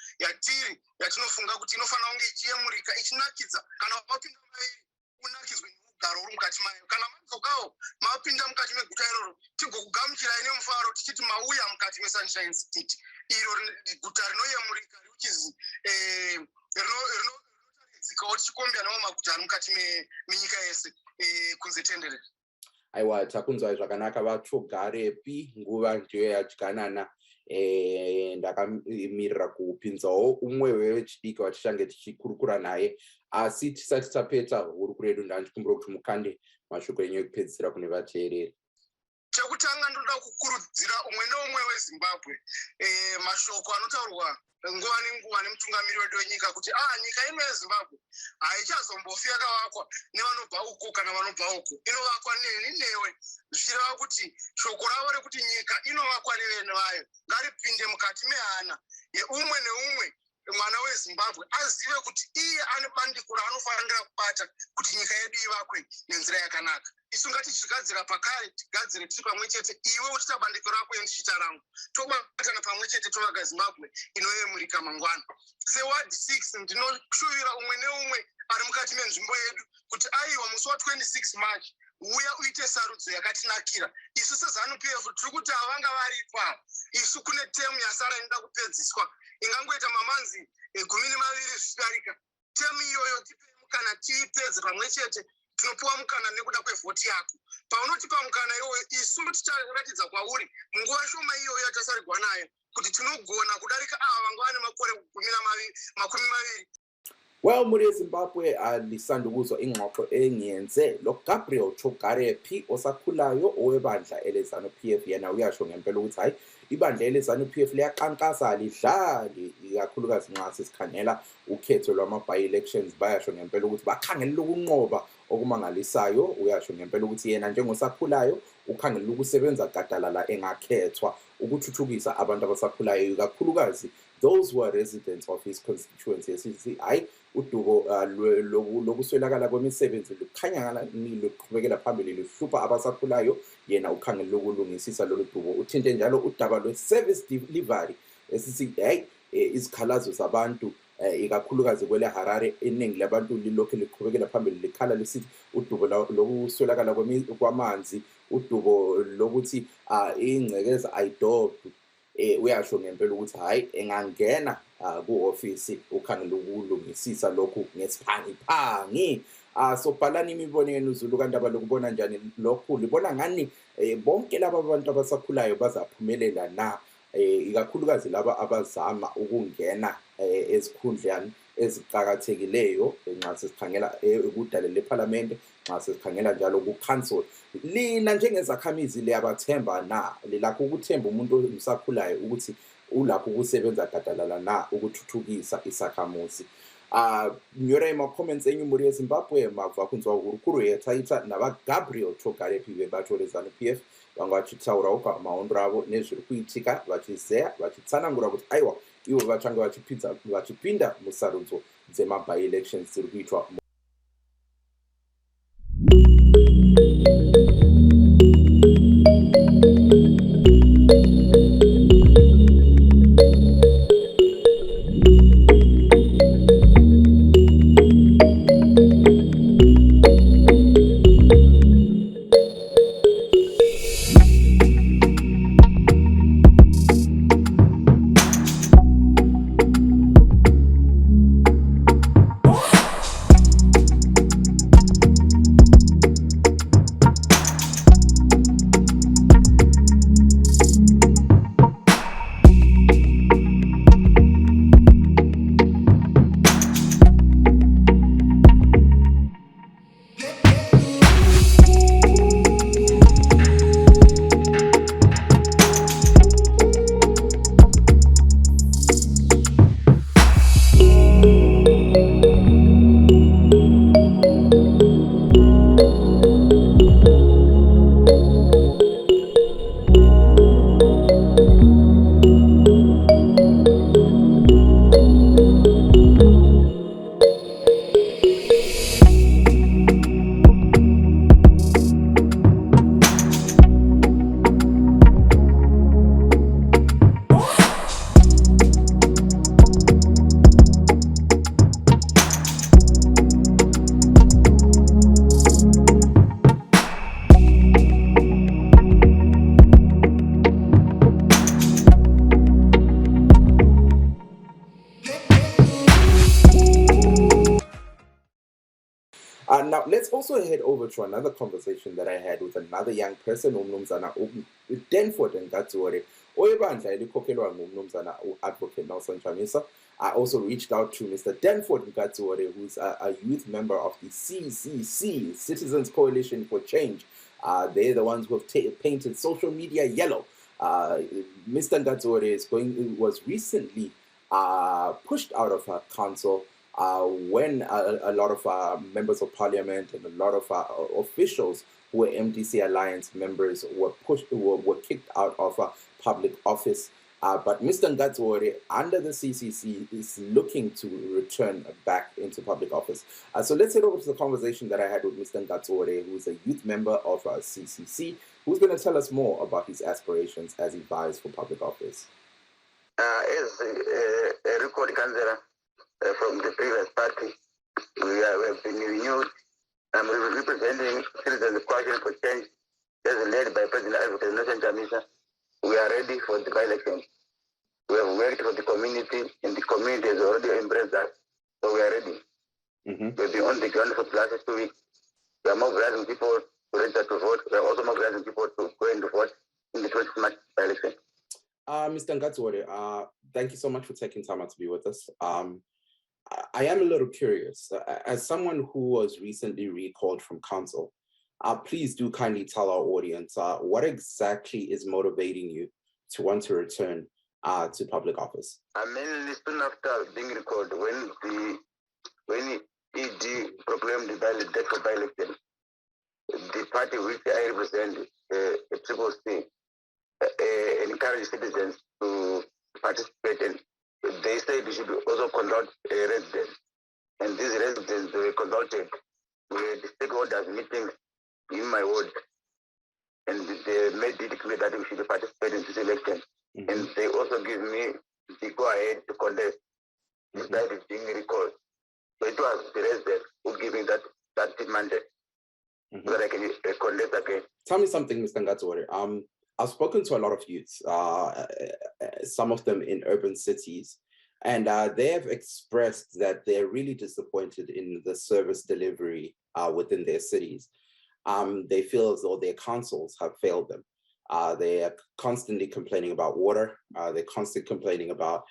yatinofunga kuti inofanira kunge ichiyemurika ichinakidza. Kana wapinda mairi unakidzwe neugaro uri mukati mayo. Kana madzokawo mapinda mukati meguta iroro tigokugamuchirai nemufaro tichiti mauya mukati meSunshine City, iro guta rinoyemurika richizi rinotaridzikawo tichikombera nawo maguta ari mukati menyika yese kunze tenderere. Aiwa, takunzwa zvakanaka vaThagarepi, nguva ndiyo yadyanana. Ndakamirira kupinzawo umwe wevechidiki watichange tichikurukura naye, asi tisati tapeta hurukuro yedu ndandichikumbira kuti mukande mashoko enyu ekupedzisira kune vateereri. Chekutanga ndoda kukurudzira umwe neumwe weZimbabwe mashoko anotaurwa nguva nenguva nemutungamiri wedu wenyika kuti nyika ino yeZimbabwe haichazombofi yakavakwa nevanobva uko kana vanobva uko, inovakwa neni newe. Zvichireva kuti shoko ravo rekuti nyika inovakwa nevenhu vayo ngaripinde mukati mehana yeumwe neumwe mwana weZimbabwe azive kuti iye ane bandiko raanofanira kubata kuti nyika yedu ivakwe nenzira yakanaka. Isu ngatichigadzira pakare tigadzire tiri pamwe chete, iwe uchita bandiko rako yendichita rangu, tobatana pamwe chete tovaga Zimbabwe inoyemurika mangwana. SeWard 6 ndinoshuvira umwe neumwe ari mukati menzvimbo yedu kuti aiwa musi wa26 March uya uite sarudzo yakatinakira. Isu seZANU-PF tiri kuti havanga varipa. Isu kune temu yasara inoda kupedziswa ingangoita mamanzi 12 zvichidarika. Temu iyoyo tipei mukana tiipedze pamwe chete. Tinopuwa mukana nekuda kwevhoti yako. Paunotipa mukana iwoyo isu ticharatidza kwauri munguva shoma iyoyo yatasarigwa nayo kuti tinogona kudarika ava vanga vane makore 20. Well, muri Zimbabwe alisanda ukuzwa ingxoxo engiyenze lo Gabriel Chogarepi osakhulayo owebandla elezanu PF yena uyasho ngempela ukuthi hayi ibandla elezanu PF liyaqankasa lidlali ikakhulukazi nxa sesikhangela ukhetho lwama-by elections bayasho ngempela ukuthi bakhangela ukunqoba okumangalisayo uyasho ngempela ukuthi yena njengosakhulayo ukhangela ukusebenza gadalala engakhethwa ukuthuthukisa abantu abasakhulayo ikakhulukazi those who are residents of his constituency esithi hayi udubo lokuswelakala kwemisebenzi lukhanya luqhubekela phambili luhlupha abasakhulayo yena ukhangela ukulungisisa lolu dubo uthinte njalo udaba lwe-service delivery esithi hayi izikhalazo zabantu ikakhulukazi kwele Harare iningi labantu lilokhu liqhubekela phambili likhala lisithi udubo lokuswelakala kwamanzi udubo lokuthi ingcekeza ayidobhi uyasho ngempela ukuthi hayi engangena ku-ofisi ukhangela ukulungisisa lokhu ngesiphangiphangi so bhalani imibono yenu Zulu kandaba lokubona njani lokhu libona ngani bonke laba abantu abasakhulayo bazaphumelela na ikakhulukazi laba abazama ukungena ezikhundleni eziqhakathekileyo nxa sesikhangela ukudalele eParliament nxa sesikhangela njalo ku-council lina njengezakhamizi liyabathemba na lilakho ukuthemba umuntu osakhulayo ukuthi ulapho ukusebenza gadalala na ukuthuthukisa isakhamuzi nyore ma-comments enyu muri eZimbabwe mabva kunzwa hurukuru yetaita navaGabriel Chogarepi vebato rezanu PF vanga vachitaurawo pamahondro avo nezviri kuitika vachizeya vachitsanangura kuti aiwa ivo vachange vachipinda musarudzo dzema-by elections dziri kuitwa. Now, let's also head over to another conversation that I had with another young person, uMnumzana Denford Ngatsore. Oyebandla elikhokhelwa ngumnumzana Advocate Nelson Chamisa. I also reached out to Mr. Denford Ngatsore, who's a youth member of the CCC, Citizens Coalition for Change. They're the ones who have painted social media yellow. Mr. Ngatsore was recently pushed out of her council when a lot of members of parliament and a lot of officials who were MDC Alliance members were kicked out of public office. But Mr. Ngatsore, under the CCC, is looking to return back into public office. So let's head over to the conversation that I had with Mr. Ngatsore, who is a youth member of CCC, who's going to tell us more about his aspirations as he vies for public office. As a record candidate from the previous party, we have been renewed. I'm representing Citizens Coalition for Change, as led by President Advocate Nelson Chamisa. We are ready for the by-election. We have worked for the community, and the community has already embraced us, so we are ready. We've been on the ground for the last 2 weeks. We are mobilizing people to register to vote. We are also mobilizing people to go and vote in the 20th March by-election. Mr. Ngatsore, thank you so much for taking time out to be with us. I am a little curious. As someone who was recently recalled from council, please do kindly tell our audience what exactly is motivating you to want to return to public office. I mean, soon after being recalled, when ED proclaimed the death for by-election, the party which I represent, Triple C, encouraged citizens to participate, and they said they should also conduct a residence. And these residents were conducted with the stakeholders meetings in my ward, and they made it clear that we should participate in this election. Mm-hmm. And they also give me the go-ahead to contest, despite it being recalled. So it was the residents who gave me that mandate, so that I can contest again. Tell me something, Mr. Ngatsore. I've spoken to a lot of youths, some of them in urban cities, and they have expressed that they're really disappointed in the service delivery within their cities. They feel as though their councils have failed them. They are constantly complaining about water. They're constantly complaining about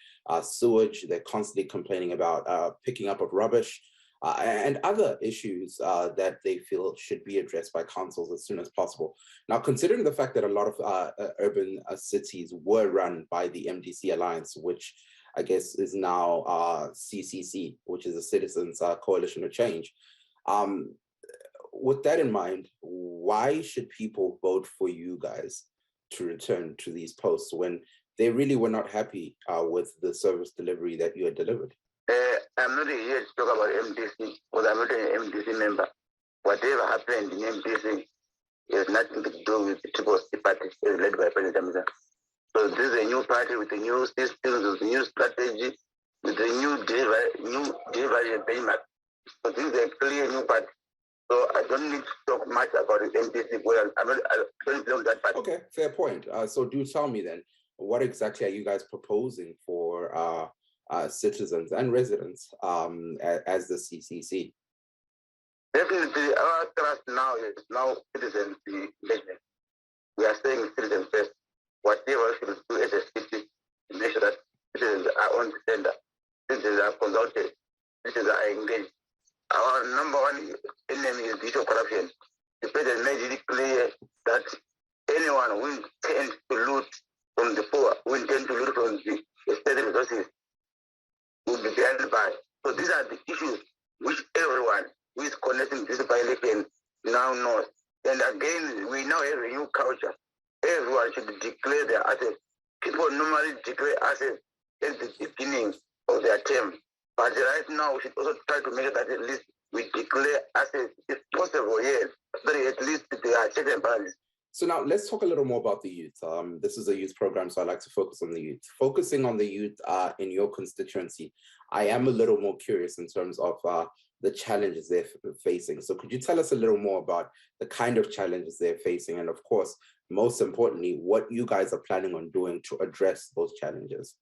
sewage. They're constantly complaining about picking up of rubbish and other issues that they feel should be addressed by councils as soon as possible. Now, considering the fact that a lot of urban cities were run by the MDC Alliance, which I guess is now CCC, which is a Citizens Coalition of Change. With that in mind, why should people vote for you guys to return to these posts when they really were not happy with the service delivery that you had delivered? I'm not here to talk about MDC, because I'm not an MDC member. Whatever happened in MDC has nothing to do with the Triple C party led by President Misa. So this is a new party with a new system, with a new strategy, with a new delivery benchmark. So this is a clear new party. So I don't need to talk much about the MDC. I don't belong to that party. Okay, fair point. So do tell me then, what exactly are you guys proposing for citizens and residents as the CCC? Definitely, our trust now is citizens. We are saying citizens first. Whatever we should do as a city to make sure that citizens are on the tender, citizens are consulted, citizens are engaged. Our number one enemy is the issue of corruption. The president made it clear that anyone who intends to loot from the poor, who intends to loot from the state resources, will be behind by. So these are the issues which everyone who is connecting this by-election now knows. And again, we now have a new culture. Everyone should declare their assets. People normally declare assets at the beginning of their term. But right now, we should also try to make sure that at least we declare assets, if possible, yes, but at least they are checks and balances. So now let's talk a little more about the youth. This is a youth program, so I like to focus on the youth. Focusing on the youth in your constituency, I am a little more curious in terms of the challenges they're facing. So could you tell us a little more about the kind of challenges they're facing, and of course, most importantly, what you guys are planning on doing to address those challenges?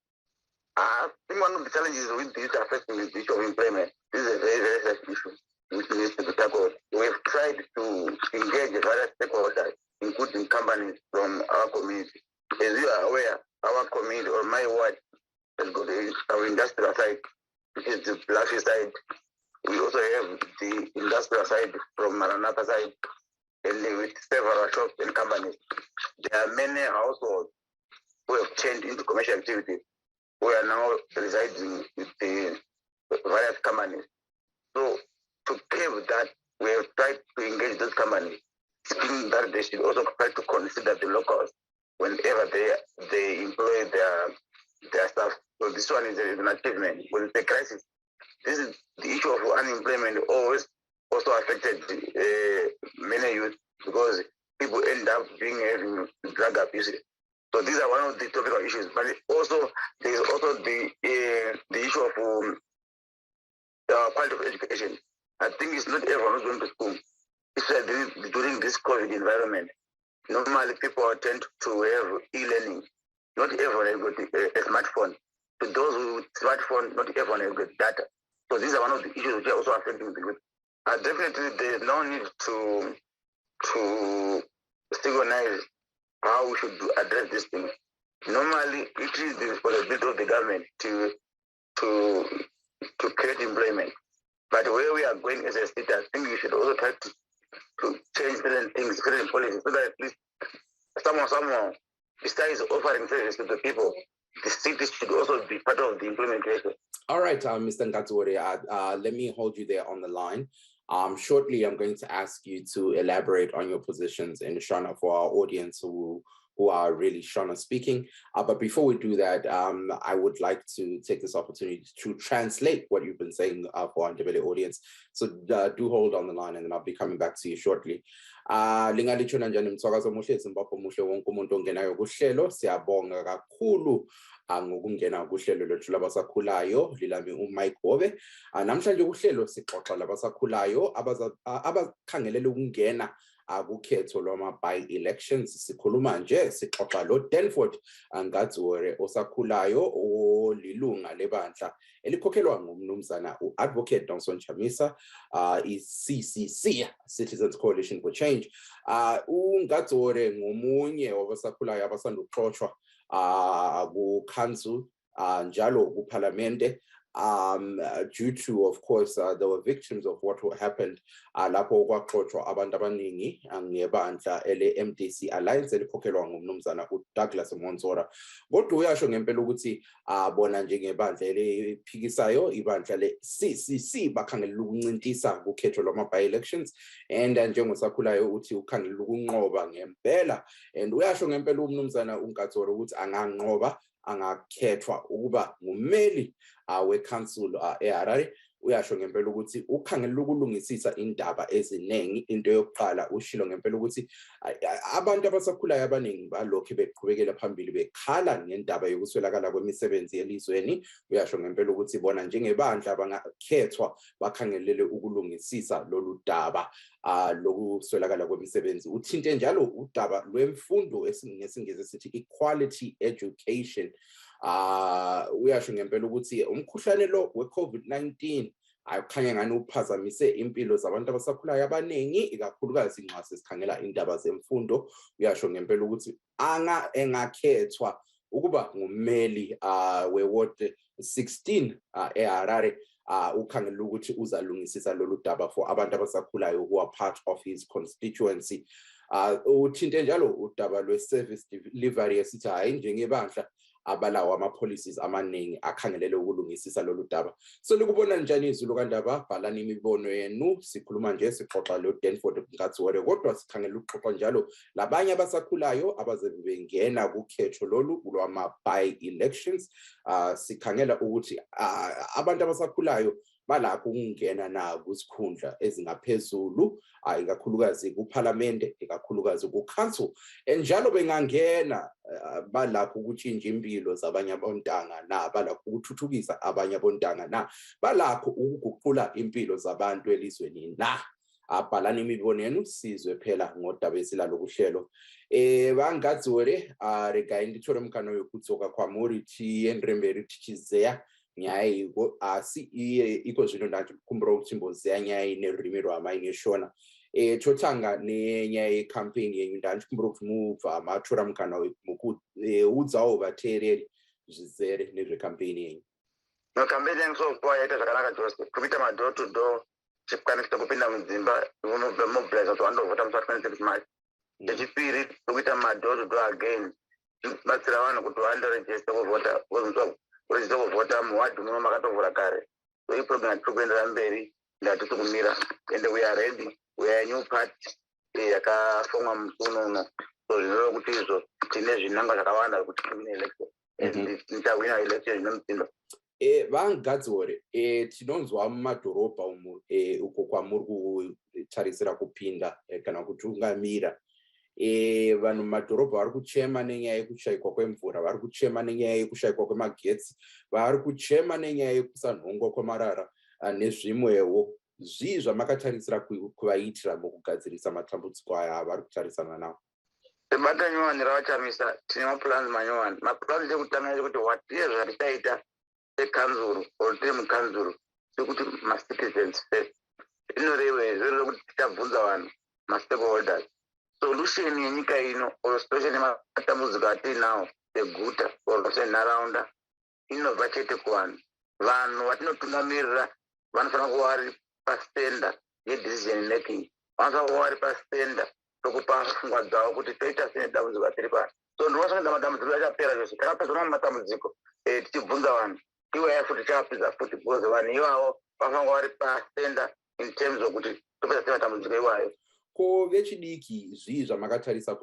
I think one of the challenges with the youth affecting is the issue of employment. This is a very, very serious issue which needs to be tackled. We've tried to engage various stakeholders, including companies from our community. As you are aware, our community or my ward has got our industrial side, which is the Blashy side. We also have the industrial side from Maranatha side, and with several shops and companies. There are many households who have changed into commercial activity, who are now residing with the various companies. So to curb that, we have tried to engage those companies, speaking that they should also try to consider the locals whenever they employ their staff. So this one is an achievement. With the crisis, this is the issue of unemployment always also affected many youth, because people end up having drug abuse. So these are one of the topical issues. But also there is also the issue of quality of education. I think it's not everyone who's going to school. Especially during this COVID environment, normally people tend to have e-learning. Not everyone has got a smartphone. To those with smartphone, not everyone has got data. So these are one of the issues which are also affecting the youth. Definitely, there is no need to synchronize how we should address this thing. Normally, it is the responsibility of the government to to create employment. But where we are going as a state, I think we should also try to change certain things, certain policies, so that at least somehow, besides offering services to the people, the cities should also be part of the implementation. All right, Mr. Ngatsore, let me hold you there on the line. Shortly, I'm going to ask you to elaborate on your positions in Shona for our audience who are really Shona speaking. But before we do that, I would like to take this opportunity to translate what you've been saying for our Ndebele audience. So do hold on the line, and then I'll be coming back to you shortly. Lingalichona njani msakazo muhle Zimbabwe muhle wonke umuntu ongenayo kuhlelo siyabonga kakhulu ngokungena kuhlelo lethu labasakhulayo lilami uMike Hove. Namhlanje kuhlelo sixoxa labasakhulayo abakhangelele ukungena kukhetho lwama by-elections. Sikhuluma nje sixoxa lo Danford Ngatsore osakhulayo olilunga lebandla elikhokhelwa ngumnumzana uAdvocate Donson Chamisa, i-CCC, Citizens Coalition for Change. uNgatsore ngomunye wabasakhulayo abasanda ukuxoxwa ku-council njalo ku-parliamente, due to, of course, they were victims of what happened lapho kwaxoxwa abantu abaningi ngebandla ele-MDC Alliance elikhokhelwa ngumnumzana uDouglas Monsora. Kodwa uyasho ngempela ukuthi bona njengebandla eliphikisayo ibandla le-CCC bakhangelela ukuncintisa kukhetho lwama by-elections, and njengosakhulayo uthi ukhangelela ukunqoba ngempela, and uyasho ngempela umnumzana uNgatsore ukuthi anganqoba, angakhethwa ukuba ngumeli we-council eHarare. Uyasho ngempela ukuthi ukhangelela ukulungisisa indaba eziningi. Into yokuqala ushilo ngempela ukuthi abantu abasakhulayo abaningi balokho beqhubekela phambili bekhala ngendaba yokuswelakala kwemisebenzi elizweni. Uyasho ngempela ukuthi bona njengebandla bangakhethwa bakhangelele ukulungisisa lolu daba lokuswelakala kwemisebenzi. Uthinte njalo udaba lwemfundo ngesingisi sithi equality education. Uyasho ngempela ukuthi umkhuhlane lo we-COVID-19 akukhanya ngani uphazamise impilo zabantu abasakhulayo abaningi, ikakhulukazi nxa sesikhangela indaba zemfundo. Uyasho ngempela ukuthi engakhethwa ukuba ngumeli we-ward 16 eHarare, ukhangelela ukuthi uzalungisisa lolu daba for abantu abasakhulayo who are part of his constituency. Uthinte njalo udaba lwe-service delivery esithi hayi njengebandla abalawo ama-policies amaningi akhangelele ukulungisisa lolu daba. So likubona njani izulu kandaba? Bhalani imibono yenu. Sikhuluma nje sixoxa lo Danford Ngatsore, kodwa sikhangela ukuxoxa njalo labanye abasakhulayo abazobe bengena kukhetho lolu lwama by-elections. Sikhangela ukuthi abantu abasakhulayo balakho ukungena na kusikhundla ezingaphezulu, ikakhulukazi kuparlamente, ikakhulukazi ku-council, njalo bengangena balakho ukutshintsha impilo zabanye abontanga na, balakho ukuthuthukisa abanye abontanga na, balakho ukuguqula impilo zabantu elizweni na. Bhalani imibono yenu sizwe phela ngodaba esilalo kuhlelo. Bangatsore rega indithole mkano yokutsoka kwa moriti enremberi tichizeya nyai asi iko zvino ndati kumbura kuti mboziya nyai nerurimi rwamai Shona. Chotanga nenyaya yecampaign yenyu ndandikumbura kuti mubva matora mukana wekuudzawo vateereri zvizere nezvecampaign yenyu. No, campaign yangusokuwa yaita zvakanaka chose kuita ma-door to door chikwanisita kupinda mudzimba mobilize kuti vandovhota musi wa26 March. Chechipiri tokuita ma-door to door again batsira vanhu kuti vandoregister kuvhota kuregister kuvhota muwadhi muno makatovhura kare. So iyi program tiri kuendera mberi ndatisi kumira, and we are ready. We are a new party yakafomwa musi uno. So zvinoreva kuti izvo tine zvinangwa zvakawanda kuti tiwine election and tichawina election zvine mutindo. Vangatsore, tinonzwa mumadhorobha umo uko kwamuri kutarisira kupinda kana kutungamira, vanhu mumadhorobha vari kuchema nenyaya yekushayikwa kwemvura, vari kuchema nenyaya yekushayikwa kwemagetsi, vari kuchema nenyaya yekusanhongwa kwamarara nezvimwewo. Zvii zvamakatarisira kuvaitira mukugadzirisa matambudziko aya vari kutarisana nawo? Bata nyowani ravachamisa tine maplans manyowani. Maplans ekutanga ekuti watiye zvatichaita sekanzuru or tiri mukanzuru sekuti ma-citizens first. Inoreva zviro rekuti tichabvunza vanhu ma-stakeholders solution yenyika ino or especially matambudziko atinawo eguta or senharaunda inobva chete kuvanhu. vanhu vatinotungamirira vanofanira kuva vari pastenda yedecision making, vanofanira kuva vari pastenda tokupa pfungwa dzavo kuti toita sei dambudziko tiri pano. So ndinosunga matambudziko achapera zvese, takapedza mamwe matambudziko tichibvunza vanhu iwaya futi tichapedza futi because vanhu ivavo vanofanira kuva vari pastenda in terms okuti topedza sei matambudziko iwayo. Ko vechidiki zvii zvamakatarisa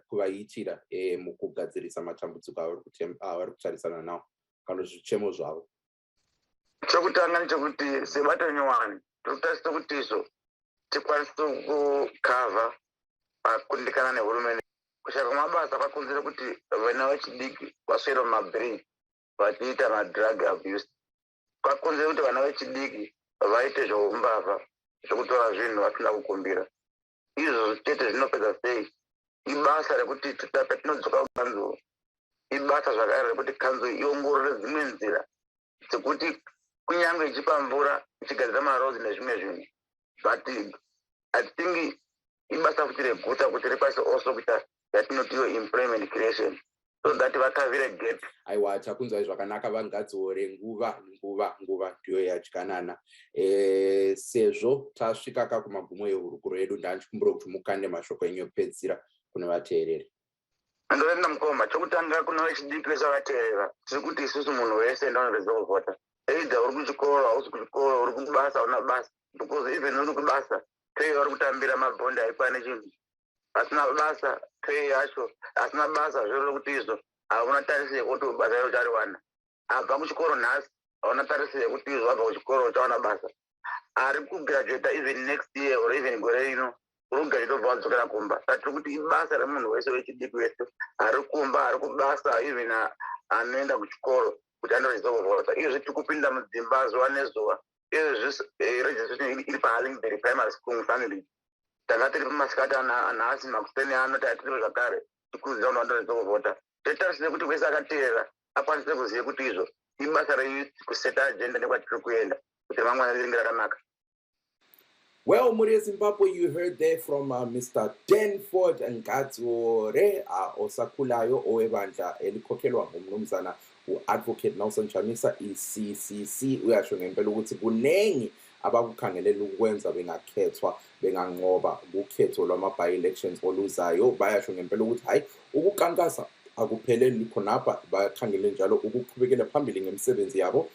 kuvaitira mukugadzirisa matambudziko avari kutarisana nawo kana zvichemo zvavo? Chokutanga ndechekuti sebato nyowani tinotarisira kuti izvo tikwanise kukavha pakundikana nehurumende. Kushaya kwamabasa kwakonzera kuti vana vechidiki vaswera mumabhiriji vachiita madrug abuse. Kwakonzera kuti vana vechidiki vaite zvoumbavha zvokutora zvinhu vasina kukumbira. Izvo chete zvinopedza sei ibasa rekuti patinodzoka kukanzo, ibasa zvakare rekuti kanzo iongorore dzimwe nzira dzekuti kunyange ichipa mvura ichigadzira maroads nezvimwe zvinhu, but I think ibasa futi reguta kuti rikwanise also kuita yatinotiwo employment creation so that vakavire gap. Aiwa, takunzwai zvakanaka vangadziore nguva ndiyo yadyanana. Sezvo tasvika kumagumo ehurukuro yedu, ndanchikumbira kuti mukande mashoko enyu ekupedzisira kune vateereri. Ndorenda mukoma, chokutanga kuna vechidiki vese vakateerera, tiri kuti isusu munhu wese ndaunoredza kuvhota. Either uri kuchikoro, hausi kuchikoro, uri kubasa, hauna basa, because even uri kubasa pay vari kutambira mabhondi haikwane chinhu. Asina basa pay yacho, asina basa zvoreva kuti izvo hauna tarisiro yekuti basa iro chariwana. Abva kuchikoro nhasi hauna tarisiro yekuti izvo abva kuchikoro uchawana basa. Ari kugraduata even next year or even gore rino uri kugraduata ubva wadzokera kumba. Saka tiri kuti ibasa remunhu wese wechidiki wese ari kumba, ari kubasa, even anoenda kuchikoro kuti andoredza kuvhota. Izvi tiri kupinda mudzimba zuva nezuva. Izvi registration iri paHallingbury Primary School mufamily. Tanga tiri pamasikati anhasi makuseni anoti atiri zvakare tikuziva kuti vandoredza kuvhota. Totarisire kuti wese akateerera akwanise kuziva kuti izvo ibasa reyouth kuseta agenda nekwatiri kuenda kuti ramangwana ringe rakanaka. Well, Muri Zimbabwe, you heard there from Mr. Danford Ngadziore Osakulayo owebandla elikhokelwa ngumnumzana u-Advocate Nelson Chamisa i-CCC. Uyasho ngempela ukuthi kunengi abakukhangelela ukwenza bengakhethwa benganqoba kukhetho lwama-by-elections oluzayo. Bayasho ngempela ukuthi hayi, ukukankasa akupheleli khonapha, bakhangele njalo ukuqhubekela phambili ngemisebenzi yabo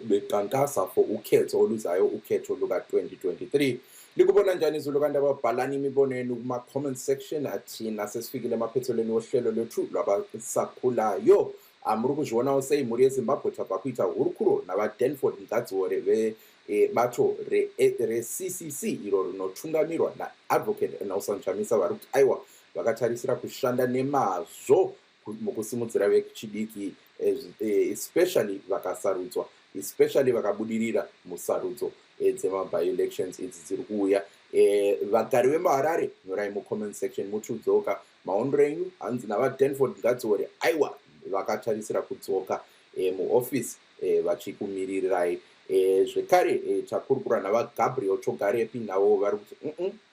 bekankasa for ukhetho oluzayo, ukhetho luka-2023. Likubona njani izulu kanti ababhalani imibono yenu kuma-comment section? Athina sesifikile emaphethelweni wohlelo lwethu lwabasakhulayo. Muri kuzviona sei Muri yeZimbabwe tabva kuita hurukuro navaDanford Ngadziore vebato re-CCC iro rinotungamirwa naAdvocate Nelson Chamisa, vari kuti aiwa vakatarisira kushanda nemazvo mukusimudzira vechidiki, especially vakasarudzwa, especially vakabudirira musarudzo dzema-by-elections idzi dziri kuuya. Vagari vemuHarare, nyorai mucomment section muchidzoka maondero enyu. Hanzi navaDanford Ngadziore aiwa vakatarisira kudzoka muofisi vachikumirirai. Zvekare takurukura navaGabriel Chogarepi, navo vari kuti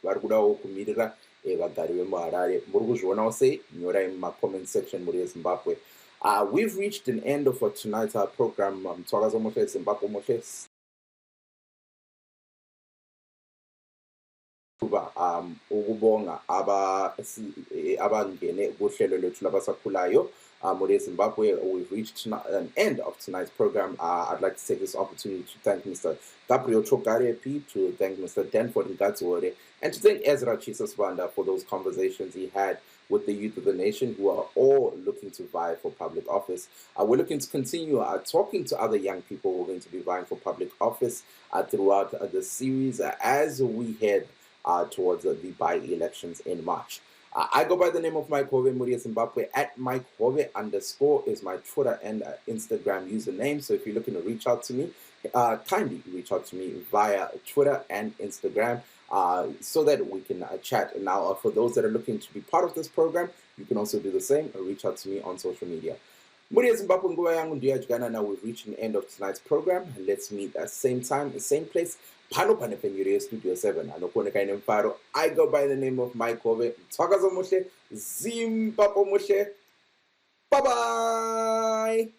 vari kudawo kumirira vagari vemuHarare. Muri kuzvionawo sei? Nyorai mumacomment section Muri yeZimbabwe. We've reached an end of tonight's program. Mtswakazo mohle Zimbabwe mohle. Ukubonga abangene kuhlelo lwethu labasakhulayo Muri Zimbabwe. We've reached an end of tonight's program. I'd like to take this opportunity to thank Mr. Gabriel Chogarepi, to thank Mr. Danford Ngadziore, and to thank Ezra Chisaswanda for those conversations he had with the youth of the nation who are all looking to vie for public office. We're looking to continue talking to other young people who are going to be vying for public office throughout the series as we head towards the by-elections in March. I go by the name of Mike Hove, Muri Zimbabwe. At Mike Hove _ is my Twitter and Instagram username. So if you're looking to reach out to me, kindly reach out to me via Twitter and Instagram so that we can chat. Now, for those that are looking to be part of this program, you can also do the same and reach out to me on social media. Muri Zimbabwe, nguva yangu ndiyo yadyanana. Now we've reached the end of tonight's program. Let's meet at same time, same place. Pano Panepenyuri Studio 7. I go by the name of Mike Hove. Mtswakazo mohle, Zimbabwe mohle. Bye-bye.